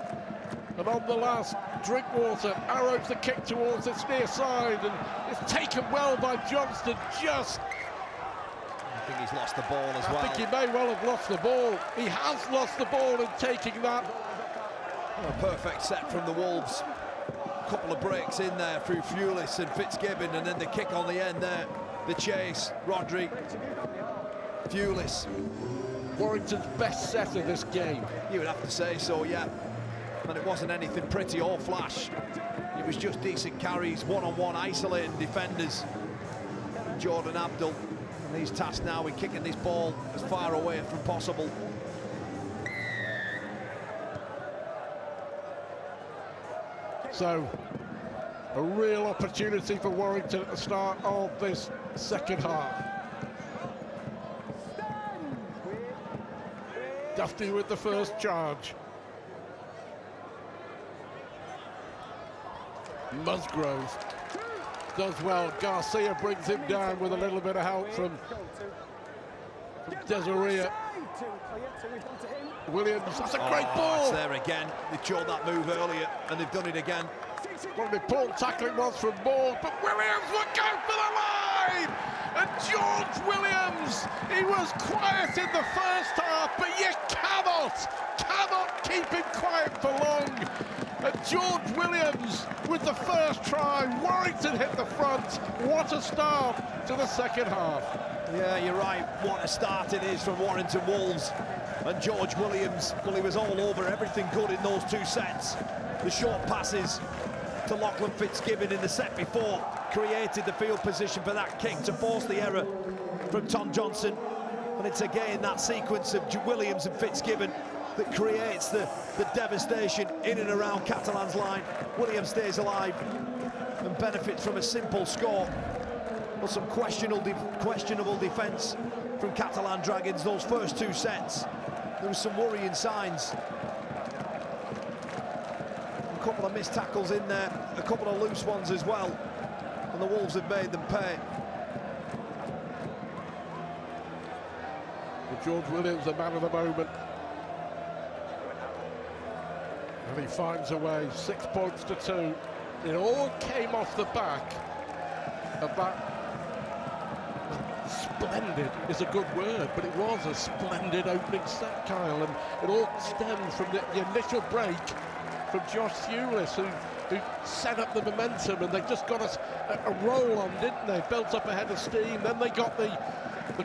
And on the last, Drinkwater arrows the kick towards its near side, and it's taken well by Johnston. Just, I think he's lost the ball as well. I think he may well have lost the ball. He has lost the ball in taking that. A perfect set from the Wolves. Couple of breaks in there through Fulis and Fitzgibbon, and then the kick on the end there. The chase, Rodri, Fulis. Warrington's best set of this game. You would have to say so, yeah. And it wasn't anything pretty or flash. It was just decent carries, one-on-one isolating defenders. Jordan Abdul, and he's tasked now with kicking this ball as far away as possible. So, a real opportunity for Warrington at the start of this second half. Duffy with the first charge. Musgrove does well. Garcia brings him down with a little bit of help from Desiree. Williams, that's a great ball. It's there again. They showed that move earlier and they've done it again. What an important tackling was from Moore, but Williams would go for the line! And George Williams, he was quiet in the first half, but you cannot keep him quiet for long. And George Williams with the first try. Warrington hit the front. What a start to the second half. Yeah, you're right. What a start it is from Warrington Wolves. And George Williams, well, he was all over everything good in those 2 sets. The short passes, to Lachlan Fitzgibbon in the set before, created the field position for that kick to force the error from Tom Johnson. And it's again that sequence of Williams and Fitzgibbon that creates the devastation in and around Catalan's line. Williams stays alive and benefits from a simple score. But some questionable defence from Catalan Dragons those first two sets. There were some worrying signs. A couple of missed tackles in there, a couple of loose ones as well, and the Wolves have made them pay. Well, George Williams, the man of the moment. And he finds a way, 6 points to 2. It all came off the back of that. Splendid is a good word, but it was a splendid opening set, Kyle, and it all stemmed from the initial break from Josh Thewlis, who set up the momentum, and they just got a roll on, didn't they? Built up ahead of steam, then they got the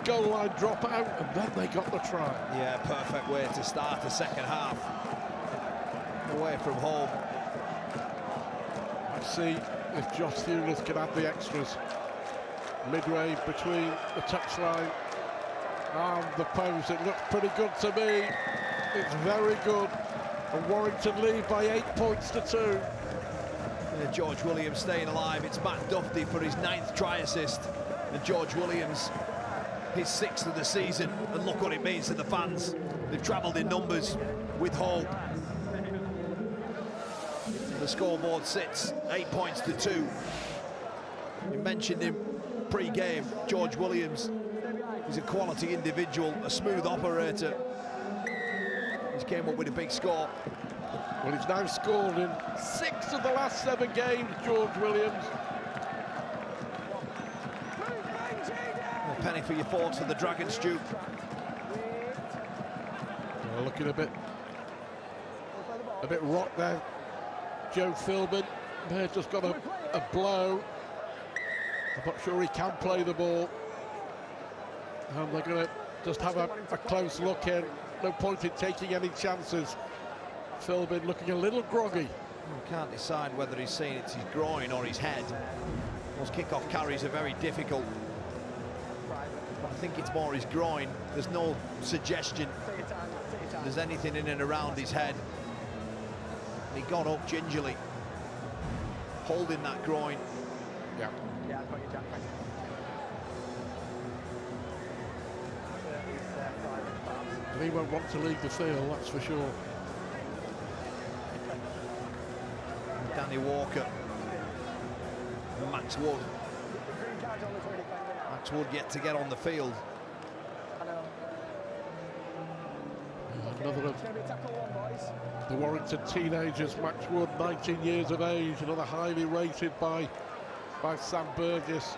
goal line drop out, and then they got the try. Yeah, perfect way to start the second half. Away from home. Let's see if Josh Thewlis can add the extras. Midway between the touchline and the post, it looks pretty good to me. It's very good. And Warrington lead by 8 points to 2. Yeah, George Williams staying alive. It's Matt Duffy for his 9th try assist, and George Williams his 6th of the season. And look what it means to the fans. They've travelled in numbers with hope. The scoreboard sits 8 points to 2. You mentioned him pre-game, George Williams. He's a quality individual, a smooth operator. He's came up with a big score. Well, he's now scored in 6 of the last 7 games, George Williams. A penny for your thoughts for the Dragons, Stu. Well, looking a bit rocked there. Joe Philbin may have just got a blow. I'm not sure he can play the ball. And they're going to just have a close look in. No point in taking any chances. Philbin looking a little groggy. You can't decide whether he's saying it's his groin or his head. Those kick-off carries are very difficult. But I think it's more his groin. There's no suggestion there's anything in and around his head. And he got up gingerly, holding that groin. Yeah. Yeah, I've got your jack. And he won't want to leave the field, that's for sure. Danny Walker and Max Wood. Max Wood yet to get on the field. Another of the Warrington teenagers, Max Wood, 19 years of age, another highly rated by Sam Burgess.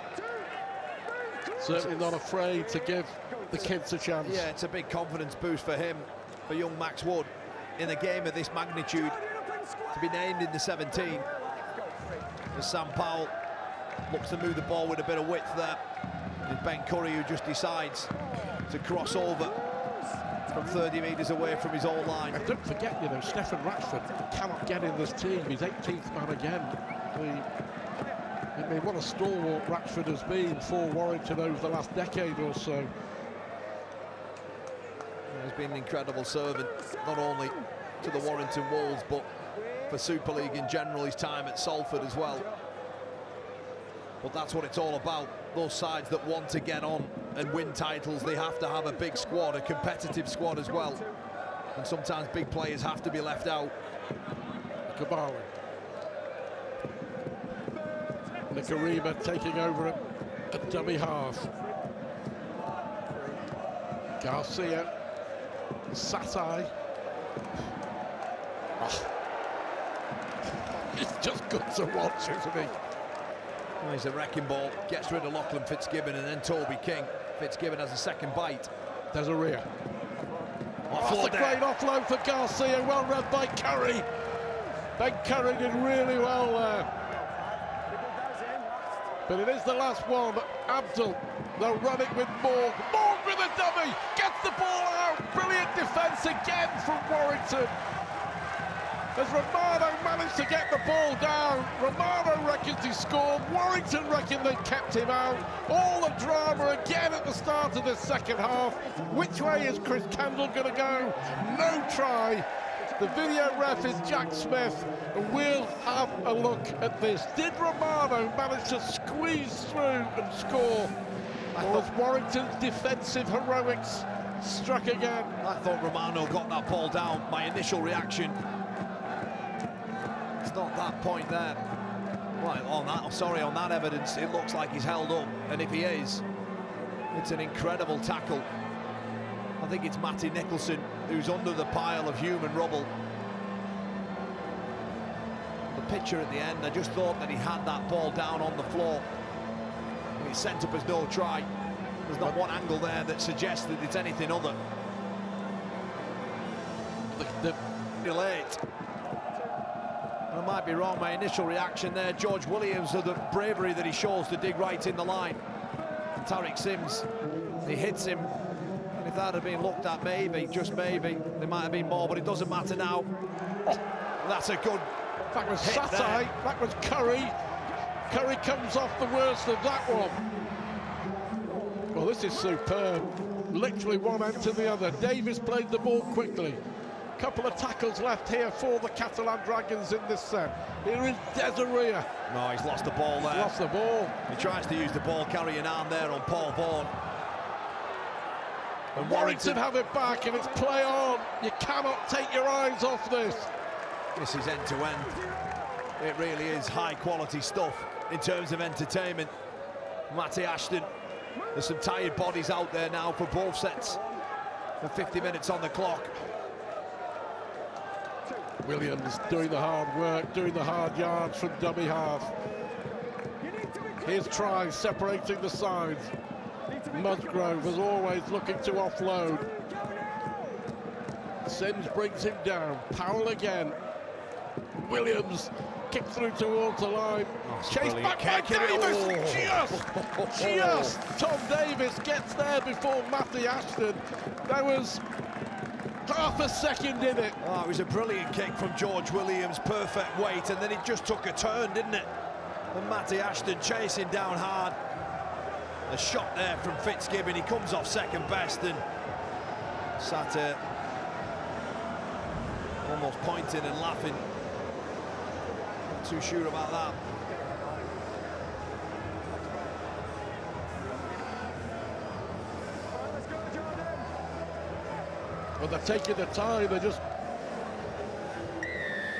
Certainly not afraid to give the kids a chance. Yeah, it's a big confidence boost for him, for young Max Wood, in a game of this magnitude, to be named in the 17. As Sam Powell looks to move the ball with a bit of width there. It's Ben Curry who just decides to cross over from 30 metres away from his own line. And don't forget, you know, Stefan Ratchford cannot get in this team. He's 18th man again. I mean, what a stalwart Ratchford has been for Warrington over the last decade or so. He's been an incredible servant, not only to the Warrington Wolves, but for Super League in general, his time at Salford as well. But that's what it's all about. Those sides that want to get on and win titles, they have to have a big squad, a competitive squad as well. And sometimes big players have to be left out. Kabali. Nakarima taking over a dummy half. Garcia. Satai. Oh. It's just good to watch, isn't he? Well, he's a wrecking ball, gets rid of Lachlan Fitzgibbon and then Toby King. Fitzgibbon has a second bite. There's a rear. Oh, that's a great offload for Garcia, well read by Curry. Ben Curry did really well there. But it is the last one. Abdul, they'll run it with Morg. Morg with a dummy, gets the ball out. Brilliant defence again from Warrington. as Romano managed to get the ball down. Romano reckons he scored. Warrington reckon they kept him out. All the drama again at the start of the second half. Which way is Chris Kendall going to go? No try. The video ref is Jack Smith, and we'll have a look at this. Did Romano manage to squeeze through and score? Or was Warrington's defensive heroics struck again? I thought Romano got that ball down. My initial reaction, it's not that point there. Right, on that evidence, it looks like he's held up, and if he is, it's an incredible tackle. I think it's Matty Nicholson who's under the pile of human rubble. The picture at the end, I just thought that he had that ball down on the floor. And it's sent up as no try. There's not one angle there that suggests that it's anything other. Late. I might be wrong, my initial reaction there, George Williams, of the bravery that he shows to dig right in the line. Tariq Sims, he hits him. And if that had been looked at, maybe, just maybe, there might have been more, but it doesn't matter now. Oh, that's a good That was hit Satay, there. that was Curry. Curry comes off the worst of that one. Well, this is superb. Literally one end to the other. Davis played the ball quickly. Couple of tackles left here for the Catalan Dragons in this set. Here is Desaria. No, he's lost the ball there. He's lost the ball. He tries to use the ball carrying arm there on Paul Vaughan. And Warrington have it back, and it's play on. You cannot take your eyes off this. This is end to end. It really is high quality stuff in terms of entertainment. Matty Ashton, there's some tired bodies out there now for both sets. And 50 minutes on the clock. Williams doing the hard work, doing the hard yards from dummy half. Here's try separating the sides. Musgrove, as always, looking to offload. Sims brings him down. Powell again. Williams kick through towards the line. Chased back by Davis. Just Tom Davis gets there before Matty Ashton. There was half a second in it. Oh, it was a brilliant kick from George Williams, perfect weight, and then it just took a turn, didn't it? And Matty Ashton chasing down hard. A shot there from Fitzgibbon, he comes off second best, and sat almost pointing and laughing. Not too sure about that. Well, they're taking the time, they're just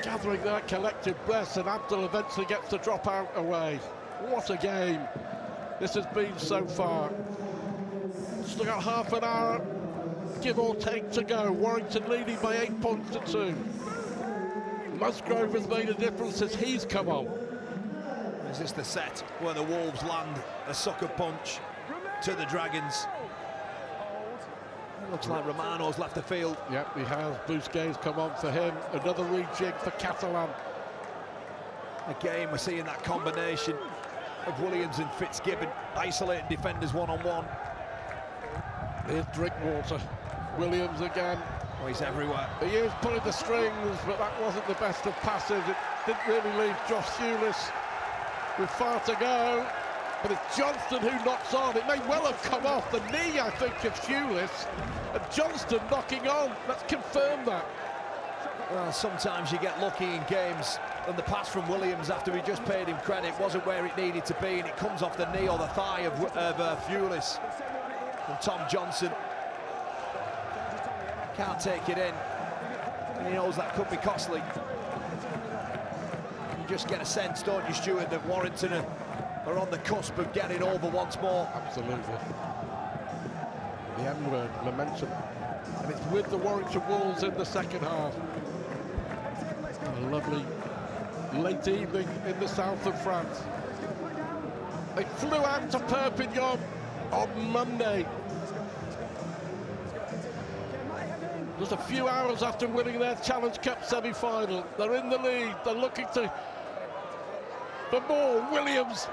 gathering their collective breaths, and Abdul eventually gets the drop out away. What a game this has been so far. Still got half an hour, give or take, to go. Warrington leading by 8 points to 2. Musgrove has made a difference as he's come on. Is this the set where the Wolves land a sucker punch to the Dragons? It looks like Romano's left the field. Yep, he has. Busquets come on for him. Another rejig for Catalan. Again, we're seeing that combination of Williams and Fitzgibbon isolating defenders one-on-one. Here's Drinkwater. Williams again. Oh, he's everywhere. He is pulling the strings, but that wasn't the best of passes. It didn't really leave Josh Hewless with far to go. But it's Johnston who knocks on. It may well have come off the knee, I think, of Hewless. And Johnston knocking on. Let's confirm that. Well, sometimes you get lucky in games, and the pass from Williams, after we just paid him credit, wasn't where it needed to be, and it comes off the knee or the thigh of Hewless. And Tom Johnson can't take it in, and he knows that could be costly. You just get a sense, don't you, Stuart, that Warrington are on the cusp of getting over once more. Absolutely. The N-word, momentum. And it's with the Warrington Wolves in the second half. A lovely late evening in the south of France. They flew out to Perpignan on Monday. Just a few hours after winning their Challenge Cup semi-final. They're in the lead, they're looking to for more. Williams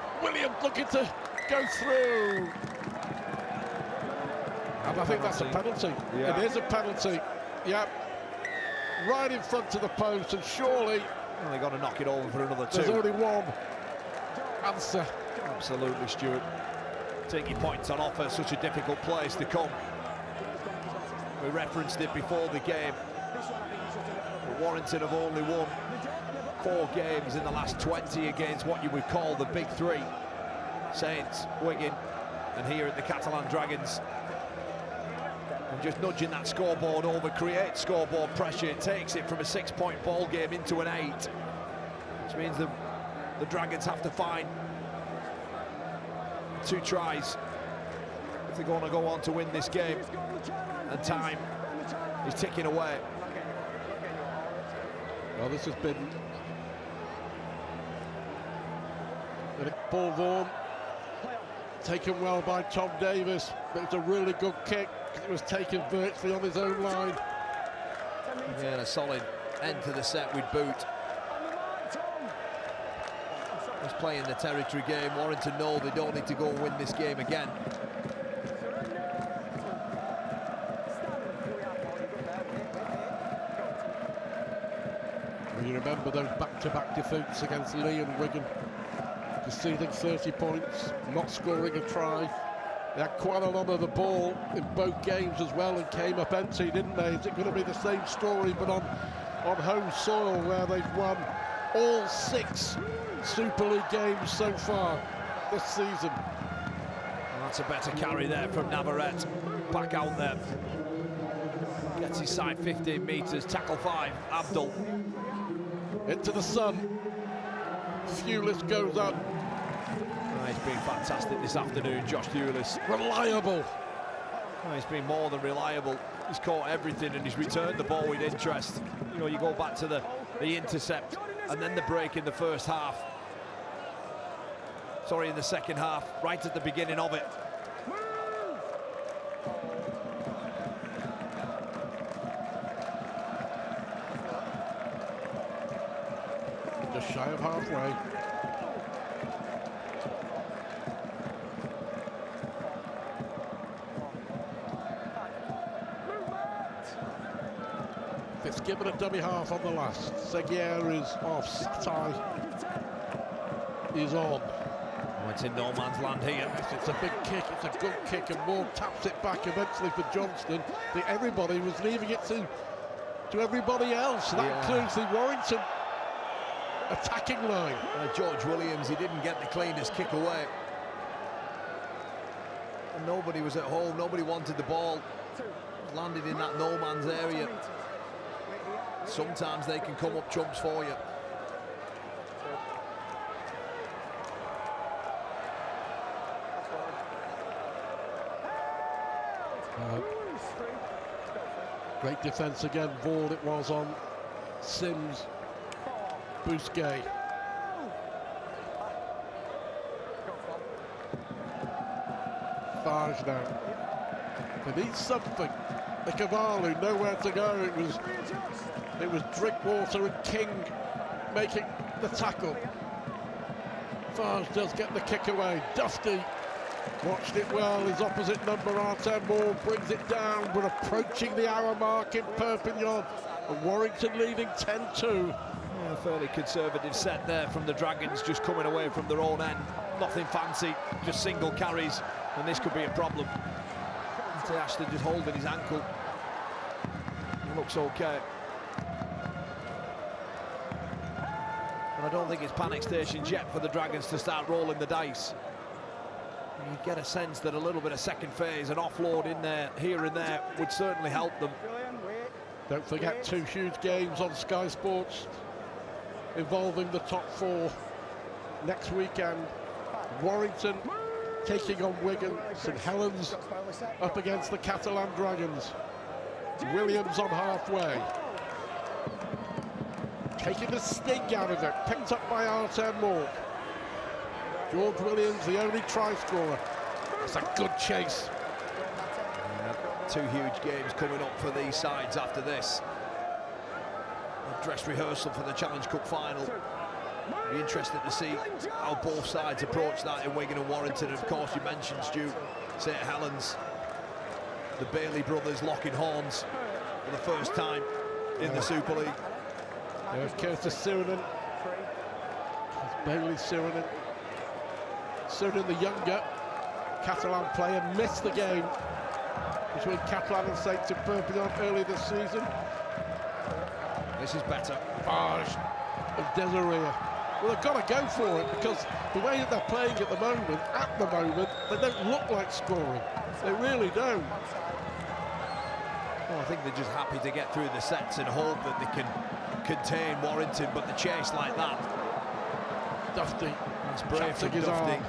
looking to go through. And I think that's a penalty. Yeah. It is a penalty. Yep. right in front of the post, and surely Well, they got to knock it over for another 2. there's only one answer. Absolutely, Stuart. Taking points on offer, such a difficult place to come. We referenced it before the game. Warrington have only won 4 games in the last 20 against what you would call the big 3. Saints, Wigan, and here at the Catalan Dragons. And just nudging that scoreboard over creates scoreboard pressure. It takes it from a 6-point ball game into an 8, which means the Dragons have to find 2 tries if they're going to go on to win this game. And time is ticking away. Well, this has been Paul Vaughan, taken well by Tom Davis, but it's a really good kick. It was taken virtually on his own line. Yeah, and a solid end to the set with Boot. He's playing the territory game. Warrington know they don't need to go and win this game again. You remember those back-to-back defeats against Lee and Wigan, conceding 30 points, not scoring a try. They had quite a lot of the ball in both games as well and came up empty, didn't they? Is it going to be the same story but on home soil, where they've won all 6 Super League games so far this season? And that's a better carry there from Navarrete. Back out there. Gets his side 15 metres, tackle 5, Abdul. Into the sun. Hewlett goes up. He's been fantastic this afternoon, Josh Hewlett. Reliable. He's been more than reliable. He's caught everything and he's returned the ball with interest. You know, you go back to the intercept and then the break in the first half. Sorry, in the second half, right at the beginning of it. Just shy of halfway. Fitzgibbon a dummy half on the last. Seguier is off. Tie is on. Oh, it's in no man's land here. Yes, it's a big kick. It's a good kick, and Moore taps it back eventually for Johnston. I think everybody was leaving it to everybody else. That includes the Warrington attacking line. George Williams, he didn't get the cleanest kick away. And nobody was at home, nobody wanted the ball. Landed in that no man's area. Sometimes they can come up chumps for you. Great defence again. Vaughan it was on Sims. Bousquet. Farge now. They need something. The Cavallo, nowhere to go. It was Drinkwater and King making the tackle. Farge does get the kick away. Dusty watched it well. His opposite number, Artem Moore, brings it down. We're approaching the hour mark in Perpignan. And Warrington leading 10-2. Yeah, a fairly conservative set there from the Dragons, just coming away from their own end. Nothing fancy, just single carries, and this could be a problem. Ashton just holding his ankle. He looks okay. And I don't think it's panic stations yet for the Dragons to start rolling the dice. You get a sense that a little bit of second phase, an offload in there, here and there, would certainly help them. Don't forget 2 huge games on Sky Sports involving the top 4 next weekend. Warrington taking on Wigan, St Helens up against the Catalan Dragons. Williams on halfway. Taking the sting out of it, picked up by Artem Moore. George Williams, the only try scorer. It's a good chase. Yeah, 2 huge games coming up for these sides after this. A dress rehearsal for the Challenge Cup final. Be interested to see how both sides approach that in Wigan and Warrington. And of course, you mentioned, Stu, St Helens, the Bailey brothers locking horns for the first time in the Super League. There's Curtis Sirinen. Bailey Sirinen. Sirinen, the younger Catalan player, missed the game between Catalan and Saints in Perpignan early this season. This is better. Fage and Desiree. Well, they've got to go for it because the way that they're playing at the moment, they don't look like scoring. They really don't. Well, I think they're just happy to get through the sets and hope that they can contain Warrington, but the chase like that. Dufty. That's brave from Dufty.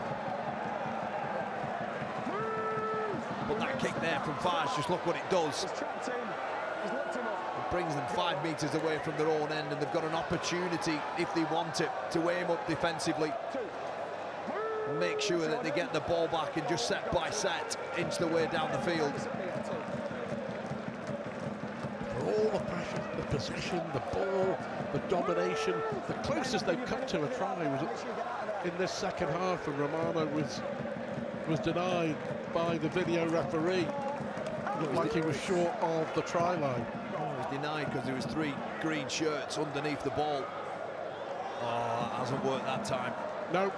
But that kick there from Fage, just look what it does. It brings them 5 metres away from their own end, and they've got an opportunity, if they want it, to aim up defensively. And make sure that they get the ball back and just set by set, inch the way down the field. For all the pressure, the possession, the ball, the domination, the closest they've come to a try was in this second half, and Romano was denied by the video referee. Looked like he was short of the try line. Oh, he was denied because there was 3 green shirts underneath the ball. Oh, that hasn't worked that time. No.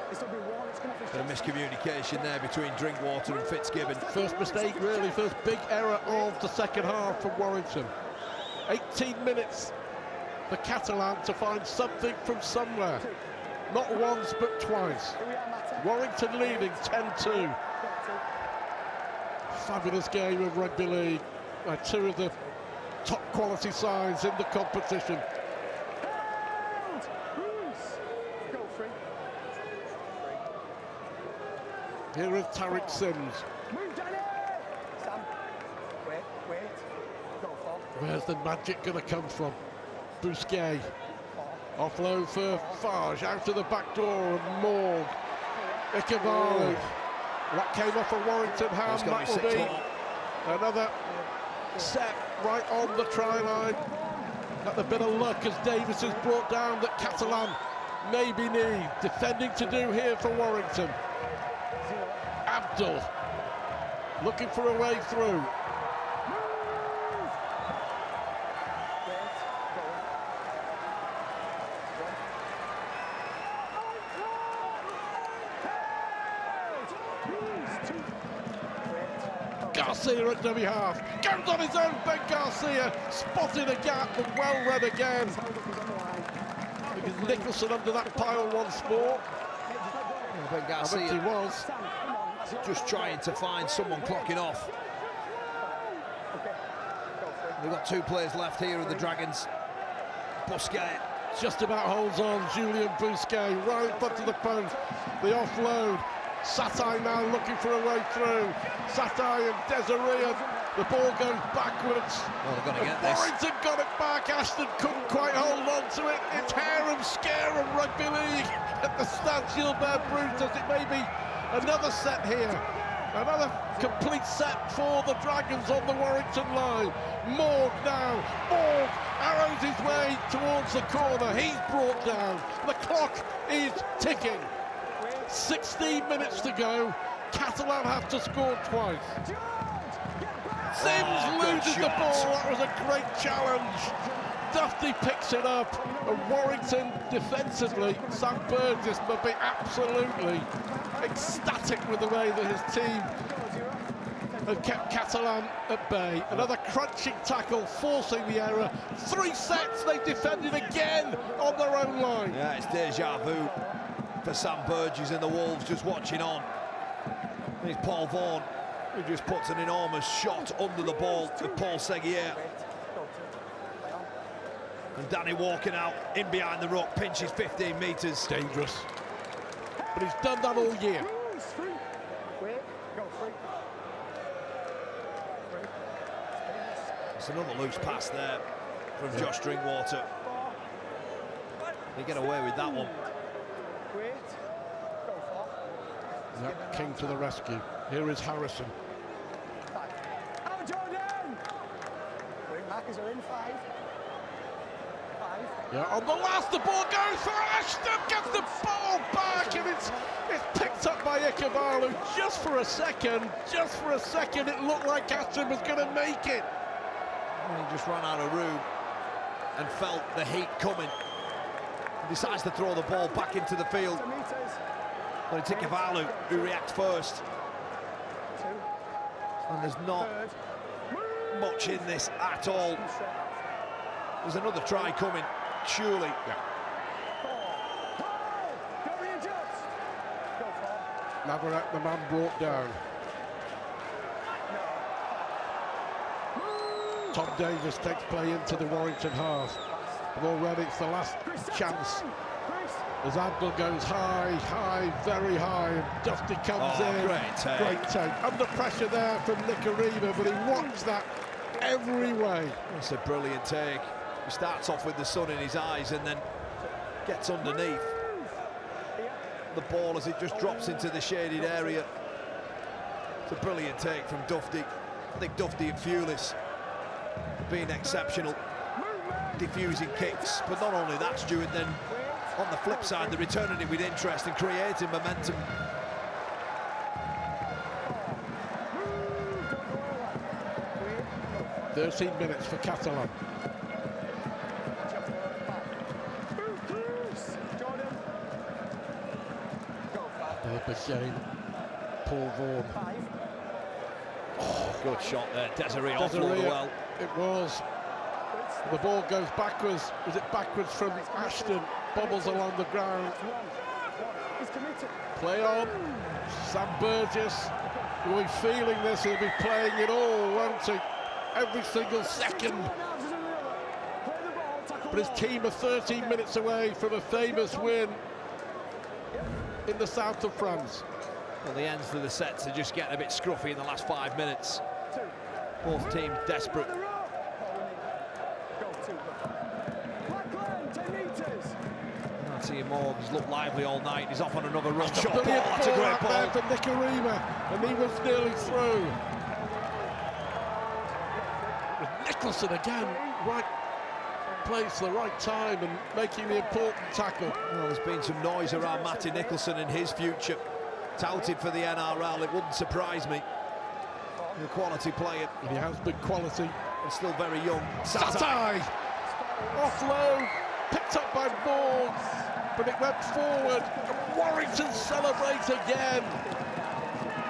Bit of miscommunication there between Drinkwater and Fitzgibbon. First mistake, really, first big error of the second half from Warrington. 18 minutes for Catalan to find something from somewhere. Not once, but twice. Warrington leading 10-2. Fabulous game of rugby league by 2 of the top quality sides in the competition. Here is Tariq Sims. Where's the magic going to come from? Bousquet. Offload for Fage, out to the back door, and Morg. Ikebalu. That came off a Warrington hand. That will be another set right on the try line. Got a bit of luck as Davis is brought down that Catalan maybe need. Defending to do here for Warrington. Abdul looking for a way through. Garcia at dummy half, goes on his own. Ben Garcia spotted a gap and well read again. Because Nicholson under that pile once more. Ben Garcia, I think he was just trying to find someone clocking off. We've got 2 players left here of the Dragons. Bousquet just about holds on. Julien Bousquet right in front of the post. The offload. Satai now looking for a way through. Satai and Desiree. The ball goes backwards. Oh, they've got to get this. Warrington got it back. Ashton couldn't quite hold on to it. It's harem scare of rugby league at the Stade Gilbert Brutus. It may be another set here. Another complete set for the Dragons on the Warrington line. Morg now. Morg arrows his way towards the corner. He's brought down. The clock is ticking. 16 minutes to go. Catalan have to score twice. Sims loses the ball. That was a great challenge. Dufty picks it up, and Warrington defensively, Sam Burgess must be absolutely ecstatic with the way that his team have kept Catalan at bay. Another crunching tackle, forcing the error. 3 sets, they defended again on their own line. Yeah, it's deja vu for Sam Burgess and the Wolves just watching on. It's Paul Vaughan who just puts an enormous shot under the ball to Paul Seguier. And Danny walking out in behind the ruck, pinches 15 metres. Dangerous. But he's done that all year. It's another loose pass there from Josh Drinkwater. They get away with that one. Yep, King to the rescue. Here is Harrison. Out, Jordan! Markers are in 5. Yeah, on the last, the ball goes for Ashton, gets the ball back, and it's picked up by Ikebalu. Just for a second, it looked like Ashton was going to make it. And he just ran out of room. and felt the heat coming. He decides to throw the ball back into the field. But it's Ikavalu who reacts first. And there's not much in this at all. There's another try coming, surely. Yeah. Navarrete, the man brought down. Tom Davis takes play into the Warrington half. And already it's the last chance. As Abdul goes high, high, very high, and Dusty comes in. Great take. Under pressure there from Nicarima, but he watched that every way. That's a brilliant take. He starts off with the sun in his eyes and then gets underneath the ball as it just drops into the shaded area. It's a brilliant take from Dufty. I think Dufty and Fulis being exceptional, diffusing kicks, but not only that, Stuart, then on the flip side, they're returning it with interest and creating momentum. "13 minutes for Catalan. Another big game. Paul Vaughan. Oh, good shot there. Desiree offloaded well. It was. The ball goes backwards. Is it backwards from Ashton? Bobbles along the ground. Play on. Sam Burgess. Will be feeling this. He'll be playing it all, won't he? Every single second. But his team are 13 minutes away from a famous win in the south of France. Well, the ends to the sets are just getting a bit scruffy in the last 5 minutes. Both teams desperate. Morgan's looked lively all night. He's off on another run. Shot ball. That's a great ball. There for Nicarima, and he was nearly through. With Nicholson again, right place, the right time, and making the important tackle. Well, there's been some noise around Matty Nicholson and his future. Touted for the NRL, it wouldn't surprise me. He's a quality player. And he has big quality. And still very young. Satai! Offload, picked up by Morg, but it went forward. And Warrington celebrates again.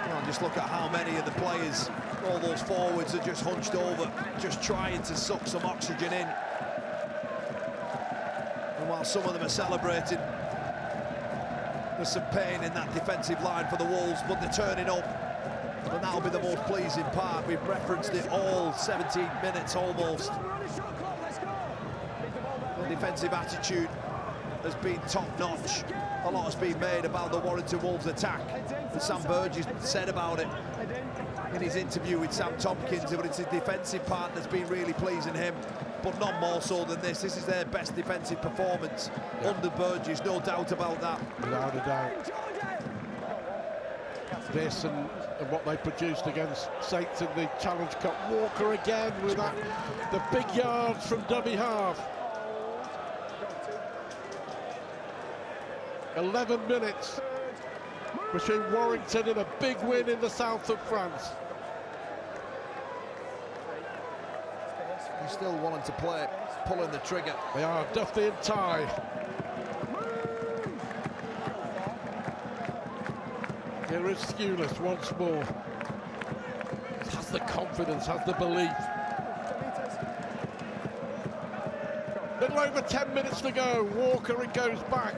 Well, just look at how many of the players, all those forwards are just hunched over, just trying to suck some oxygen in. And while some of them are celebrating, there's some pain in that defensive line for the Wolves, but they're turning up. And that'll be the most pleasing part. We've referenced it all 17 minutes almost. The defensive attitude has been top-notch. A lot has been made about the Warrington Wolves attack. And Sam Burgess said about it in his interview with Sam Tompkins, but it's the defensive part that's been really pleasing him, but not more so than this. This is their best defensive performance under Burgess, no doubt about that. Without a doubt. This and what they produced against Saints in the Challenge Cup. Walker again with that, the big yards from dummy half. 11 minutes between Warrington and a big win in the south of France. He's still wanting to play, pulling the trigger. They are Duffy and Ty. Here is Skewless once more. Has the confidence, has the belief. Little over 10 minutes to go. Walker, it goes back.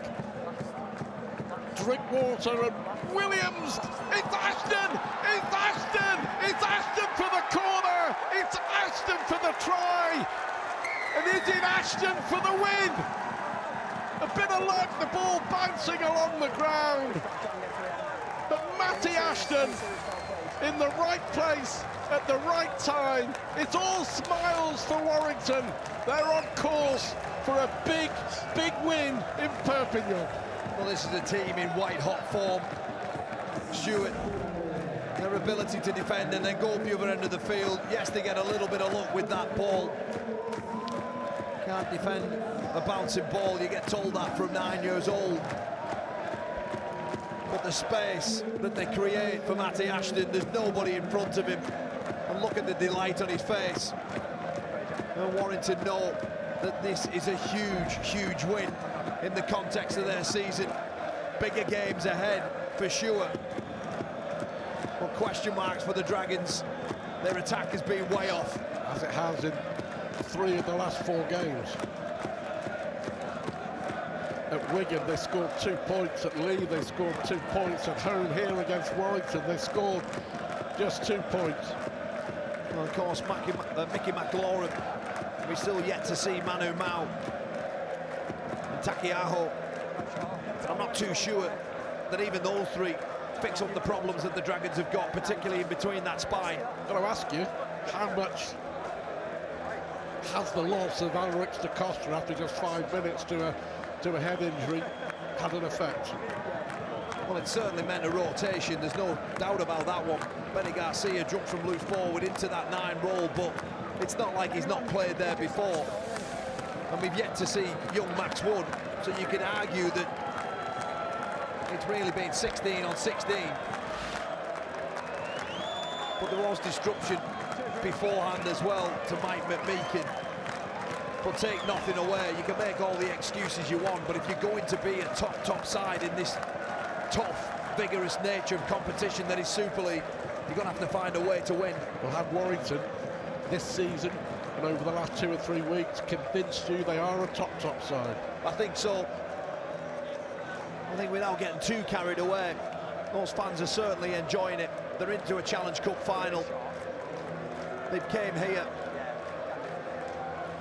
Drinkwater and Williams. It's Ashton! It's Ashton! It's Ashton for the corner! It's Ashton for the try! And is it Ashton for the win? A bit of luck, the ball bouncing along the ground. But Matty Ashton in the right place at the right time. It's all smiles for Warrington. They're on course for a big, big win in Perpignan. Well, this is a team in white-hot form. Stuart, their ability to defend and then go up the other end of the field. Yes, they get a little bit of luck with that ball. Can't defend a bouncing ball. You get told that from 9 years old. But the space that they create for Matty Ashton, there's nobody in front of him. And look at the delight on his face. And Warrington know that this is a huge win in the context of their season. Bigger games ahead, for sure. But question marks for the Dragons. Their attack has been way off. As it has in 3 of the last 4 games. At Wigan, they scored 2 points. At Lee, they scored 2 points. At home here against Warrington, they scored just 2 points. Well, of course, Mickey McLaurin, we're still yet to see Manu Mao and Takiaho. I'm not too sure that even those 3 fix up the problems that the Dragons have got, particularly in between that spine. I've got to ask you, how much has the loss of Ulrich de Costa after just 5 minutes to a head injury had an effect? Well, it certainly meant a rotation, there's no doubt about that one. Benny Garcia jumped from loose forward into that 9 role, but it's not like he's not played there before. And we've yet to see young Max Wood, so you could argue that it's really been 16 on 16. But there was disruption beforehand as well to Mike McMeekin. But take nothing away, you can make all the excuses you want, but if you're going to be a top side in this tough, vigorous nature of competition that is Super League, you're going to have to find a way to win. Well, have Warrington this season and over the last 2 or 3 weeks convinced you they are a top side? I think so. I think without getting too carried away, those fans are certainly enjoying it. They're into a Challenge Cup final. They came here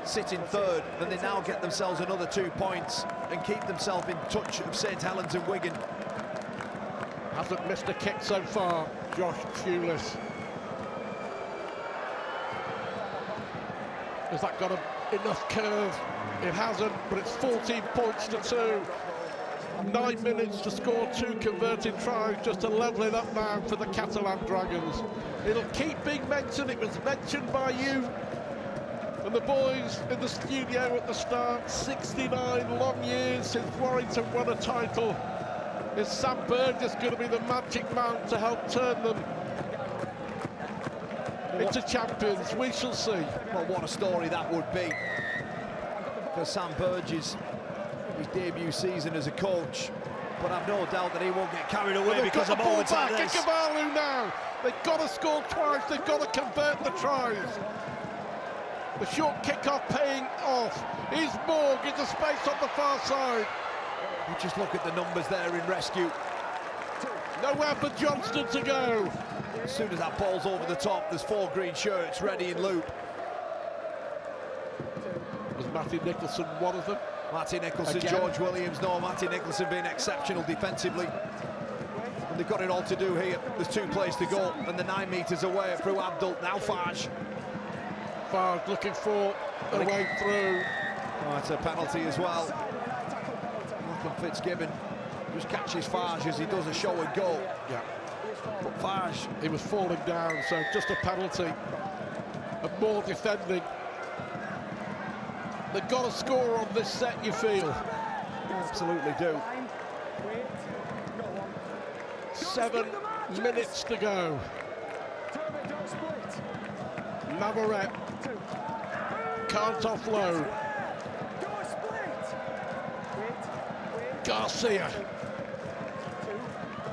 sitting 3rd, and they now get themselves another 2 points and keep themselves in touch of St Helens and Wigan. Hasn't missed a kick so far, Josh Pulis. Has that got enough curve? It hasn't, but it's 14 points to 2. 9 minutes to score 2 converted tries, just to level it up now for the Catalan Dragons. It'll keep being mentioned. It was mentioned by you and the boys in the studio at the start. 69 long years since Warrington won a title. Is Sam Burgess going to be the magic man to help turn them into champions? We shall see. Well, what a story that would be for Sam Burgess in his debut season as a coach. But I've no doubt that he won't get carried away because of moments like this. Kavalu now. They've got to score twice. They've got to convert the tries. The short kick-off paying off. Is Morg in the space on the far side. You just look at the numbers there in rescue. Nowhere for Johnston to go. As soon as that ball's over the top, there's 4 green shirts ready in loop. Was Matty Nicholson one of them? Matty Nicholson, Again. George Williams. No, Matty Nicholson being exceptional defensively. And they've got it all to do here. There's 2 plays to go, and the 9 metres away through Abdul. Now Farge. Farge looking for a way through. Oh, it's a penalty as well. Malcolm Fitzgibbon just catches Farge as he does a show and go. Yeah. But Farge, He was falling down, so just a penalty. And more defending. They've got to score on this set, you feel. absolutely do. 7 minutes to go. Navarrete can't offload. Garcia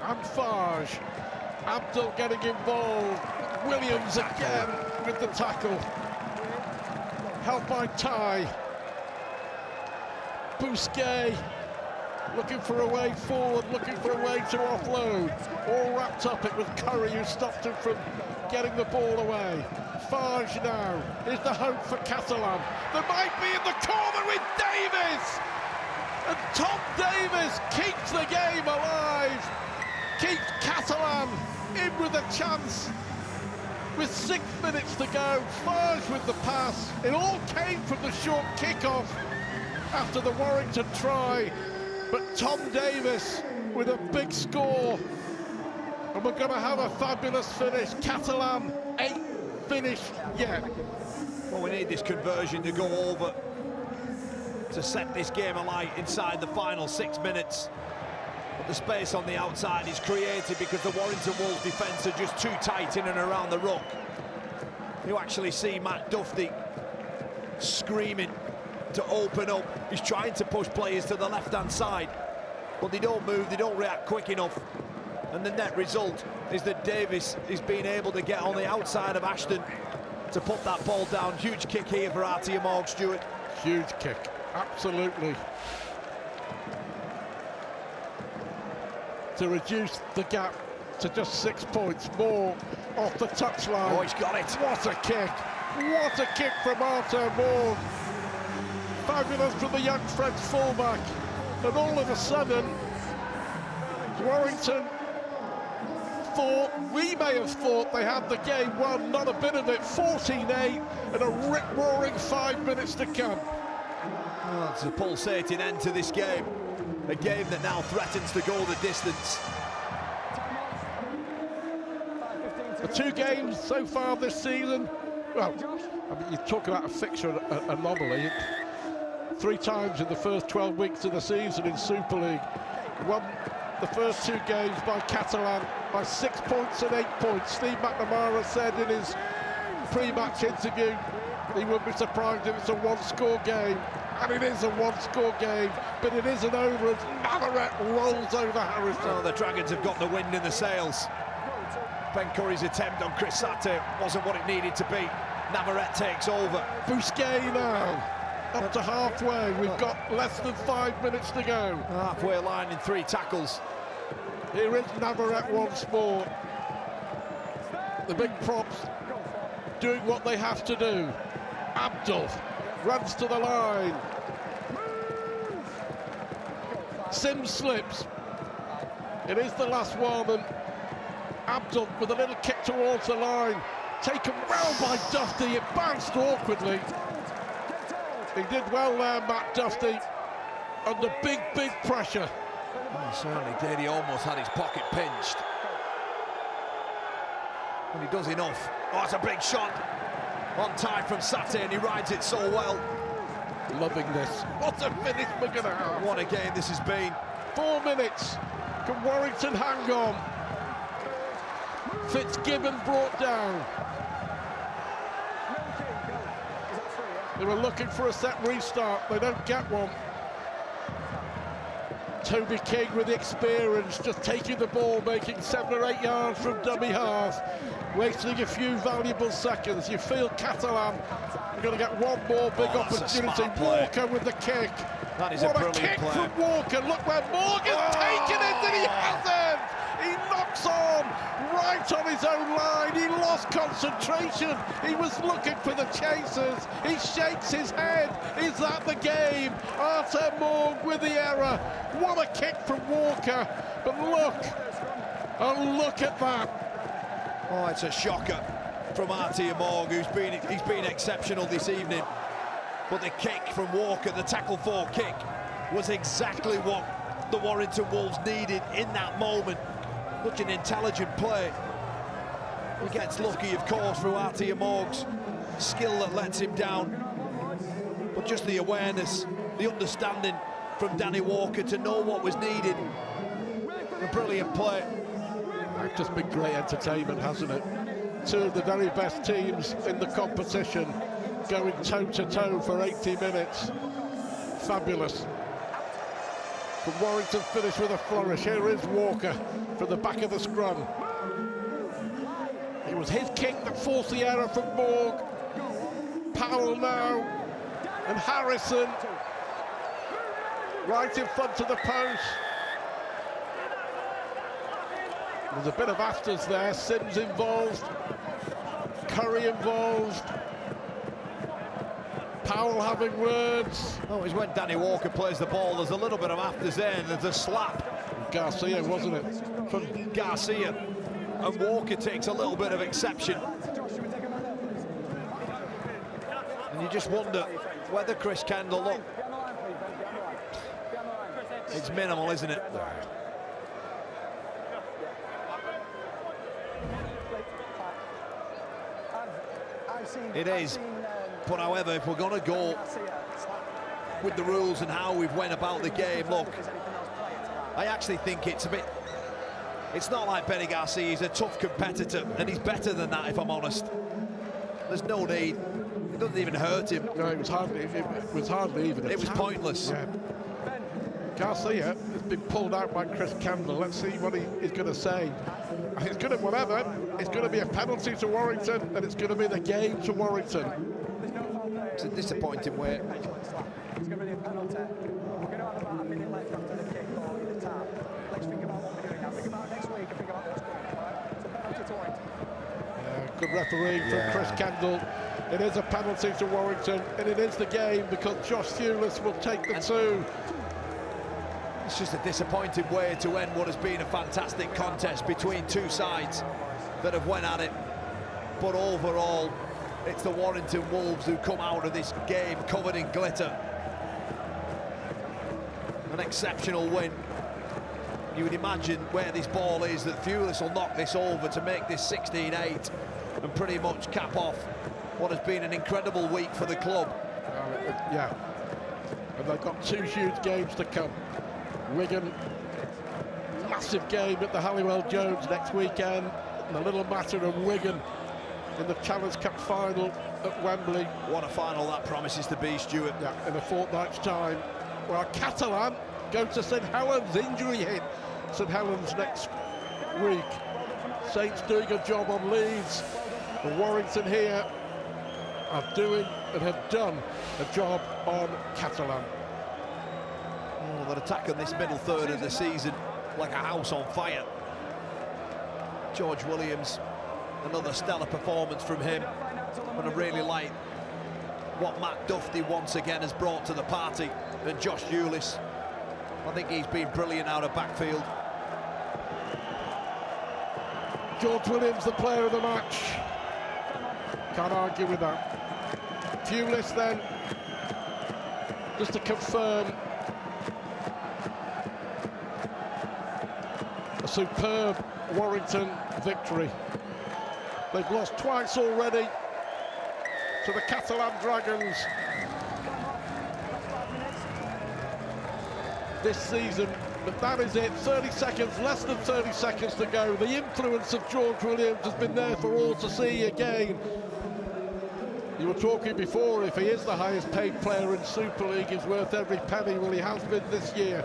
and Farge. Abdul getting involved. Williams again with the tackle. Helped by Ty. Bousquet looking for a way forward, looking for a way to offload. All wrapped up. It was Curry who stopped him from getting the ball away. Farge now is the hope for Catalan. They might be in the corner with Davis. And Tom Davis keeps the game alive. Keeps Catalan in with a chance. With 6 minutes to go, Farge with the pass. It all came from the short kick-off after the Warrington try. But Tom Davis with a big score. And we're going to have a fabulous finish. Catalan ain't finished yet. Well, we need this conversion to go over to set this game alight inside the final 6 minutes. But the space on the outside is created because the Warrington Wolves defence are just too tight in and around the ruck. You actually see Matt Duffy screaming to open up. He's trying to push players to the left-hand side, but they don't move, they don't react quick enough. And the net result is that Davis is being able to get on the outside of Ashton to put that ball down. Huge kick here for Artie Morg, Stuart. Huge kick, absolutely. To reduce the gap to just 6 points more off the touchline. Oh, he's got it. What a kick. What a kick from Artie Morg. Fabulous from the young French fullback. And all of a sudden, Warrington thought, we may have thought they had the game won, not a bit of it. 14-8 and a rip-roaring 5 minutes to come. Oh, it's a pulsating end to this game. A game that now threatens to go the distance. The 2 games so far this season, well, I mean, you talk about a fixture anomaly. 3 times in the first 12 weeks of the season in Super League. Won the first 2 games by Catalan by 6 points and 8 points. Steve McNamara said in his pre-match interview he wouldn't be surprised if it's a 1-score game. And it is a 1-score game, but it isn't over as Navarrete rolls over Harrison. Oh, the Dragons have got the wind in the sails. Ben Curry's attempt on Chris Sate wasn't what it needed to be. Navarrete takes over. Bousquet now, up to halfway. We've got less than 5 minutes to go. Halfway line in 3 tackles. Here is Navarrete once more. The big props doing what they have to do. Abdul runs to the line. Sims slips. It is the last one, and Abdul with a little kick towards the line. Taken well by Dufty. It bounced awkwardly. He did well there, Matt Dufty, under big pressure. Oh, he certainly did. He almost had his pocket pinched. And he does enough. Oh, it's a big shot. On time from Sate, and he rides it so well. Loving this. What a finish we're going to have. What a game this has been. 4 minutes. Can Warrington hang on? Fitzgibbon brought down. They were looking for a set restart. They don't get one. Toby King with the experience, just taking the ball, making 7 or 8 yards from dummy half, wasting a few valuable seconds. You feel Catalan are going to get one more big opportunity. Walker with the kick. That is what a brilliant kick play from Walker. Look where Morgan's taken it, and he hasn't. He knocks on right on his own line. He lost concentration. He was looking for the chasers. He shakes his head. Is that the game? Artie Morg with the error. What a kick from Walker. But look at that. Oh, it's a shocker from Artie Morg, he's been exceptional this evening. But the kick from Walker, the tackle for kick, was exactly what the Warrington Wolves needed in that moment. Such an intelligent play. He gets lucky, of course, through Artie Morg's skill that lets him down. But just the awareness, the understanding from Danny Walker to know what was needed. A brilliant play. It's just been great entertainment, hasn't it? 2 of the very best teams in the competition going toe-to-toe for 80 minutes. Fabulous. But Warrington finished with a flourish. Here is Walker from the back of the scrum. It was his kick that forced the error from Morg. Powell now, and Harrison right in front of the post. There's a bit of afters there. Sims involved, Curry involved, Powell having words. Oh, it's when Danny Walker plays the ball, there's a little bit of afters there, and there's a slap. Garcia, wasn't it? From Garcia. And Walker takes a little bit of exception. And you just wonder whether Chris Kendall, look, it's minimal, isn't it? It is. But however, if we're going to go with the rules and how we've went about the game, look, I actually think it's a bit... It's not like Benny Garcia, he's a tough competitor, and he's better than that, if I'm honest. There's no need. It doesn't even hurt him. No, it was hardly even. It was pointless. Yeah. Garcia has been pulled out by Chris Campbell. Let's see what he is going to say. It's going to, whatever, it's going to be a penalty to Warrington, and it's going to be the game to Warrington. It's a disappointing way. It's going to be a penalty. We're going to have about a minute left after the kick goal in the tap. Let's think about what we're doing now. Think about next week and think about what's coming. It's a penalty to Warrington. Good refereeing from Chris Kendall. It is a penalty to Warrington, and it is the game because Josh Hewlett will take the two. It's just a disappointing way to end what has been a fantastic contest between two sides that have went at it. But overall, it's the Warrington Wolves who come out of this game covered in glitter. An exceptional win. You would imagine where this ball is that Hewlett will knock this over to make this 16-8 and pretty much cap off what has been an incredible week for the club. Yeah, and they've got two huge games to come. Wigan, massive game at the Halliwell Jones next weekend, and the Little Matter of Wigan in the Challenge Cup final at Wembley. What a final that promises to be, Stuart. Yeah, in a fortnight's time. Well, Catalan go to St Helens, injury hit St Helens next week. Saints doing a job on Leeds, and Warrington here are doing and have done a job on Catalan. Oh, that attack on this middle third of the season, like a house on fire. George Williams, another stellar performance from him. And I really like what Matt Duffy once again has brought to the party. And Josh Hewlett, I think he's been brilliant out of backfield. George Williams, the player of the match. Can't argue with that. Hewlett then, just to confirm, a superb Warrington victory. They've lost twice already to the Catalan Dragons this season, but that is it. 30 seconds, less than 30 seconds to go. The influence of George Williams has been there for all to see again. You were talking before, if he is the highest paid player in Super League, he's worth every penny. Well, he has been this year.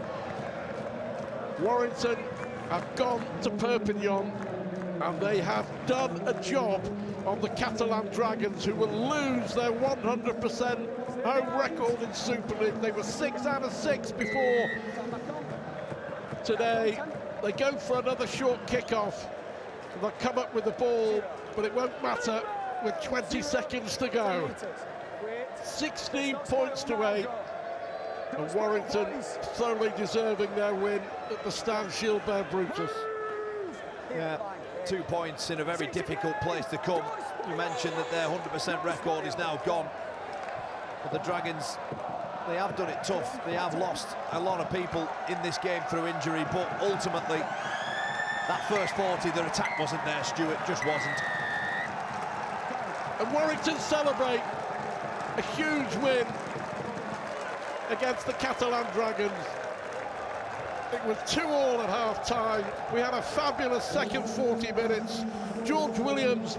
Warrington have gone to Perpignan and they have done a job on the Catalan Dragons, who will lose their 100% home record in Super League. They were 6 out of 6 before today. They go for another short kickoff. They'll come up with the ball, but it won't matter with 20 seconds to go. 16 points to 8. And Warrington thoroughly deserving their win at the Stan Gilbert Brutus. Yeah, 2 points in a very difficult place to come. You mentioned that their 100% record is now gone. But the Dragons, they have done it tough. They have lost a lot of people in this game through injury, but ultimately, that first 40, their attack wasn't there, Stuart, just wasn't. And Warrington celebrate a huge win against the Catalan Dragons. It was 2-2 at half-time. We had a fabulous second 40 minutes. George Williams,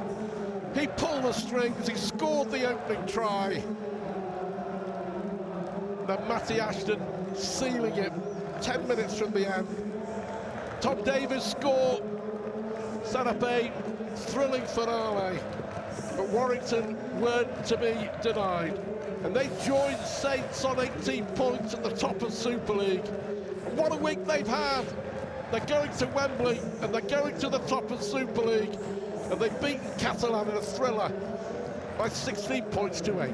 he pulled the strings, he scored the opening try. Then Matty Ashton sealing it 10 minutes from the end. Tom Davies score, set up a thrilling finale. But Warrington weren't to be denied. And they joined Saints on 18 points at the top of Super League. What a week they've had. They're going to Wembley and they're going to the top of Super League. And they've beaten Catalan in a thriller by 16 points to 8.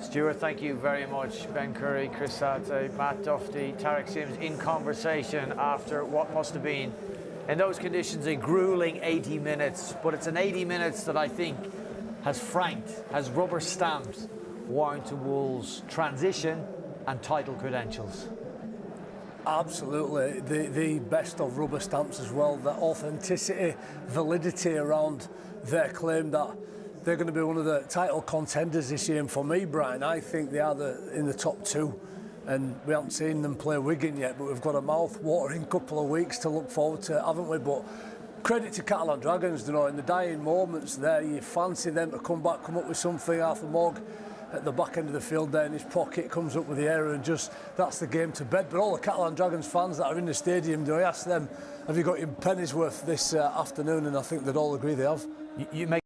Stuart, thank you very much. Ben Curry, Chris Sate, Matt Duffy, Tarek Sims in conversation after what must have been, in those conditions, a grueling 80 minutes. But it's an 80 minutes that I think has franked, has rubber stamped Warrington Wolves' transition and title credentials. Absolutely, the best of rubber stamps as well. The authenticity, validity around their claim that they're going to be one of the title contenders this year. And for me, Brian, I think they are in the top two. And we haven't seen them play Wigan yet, but we've got a mouth-watering couple of weeks to look forward to, haven't we? But credit to Catalan Dragons, you know, in the dying moments there, you fancy them to come back, come up with something. Arthur Mogg at the back end of the field there in his pocket comes up with the error, and just that's the game to bed. But all the Catalan Dragons fans that are in the stadium, do I ask them, have you got your pennies worth this afternoon? And I think they'd all agree they have. You make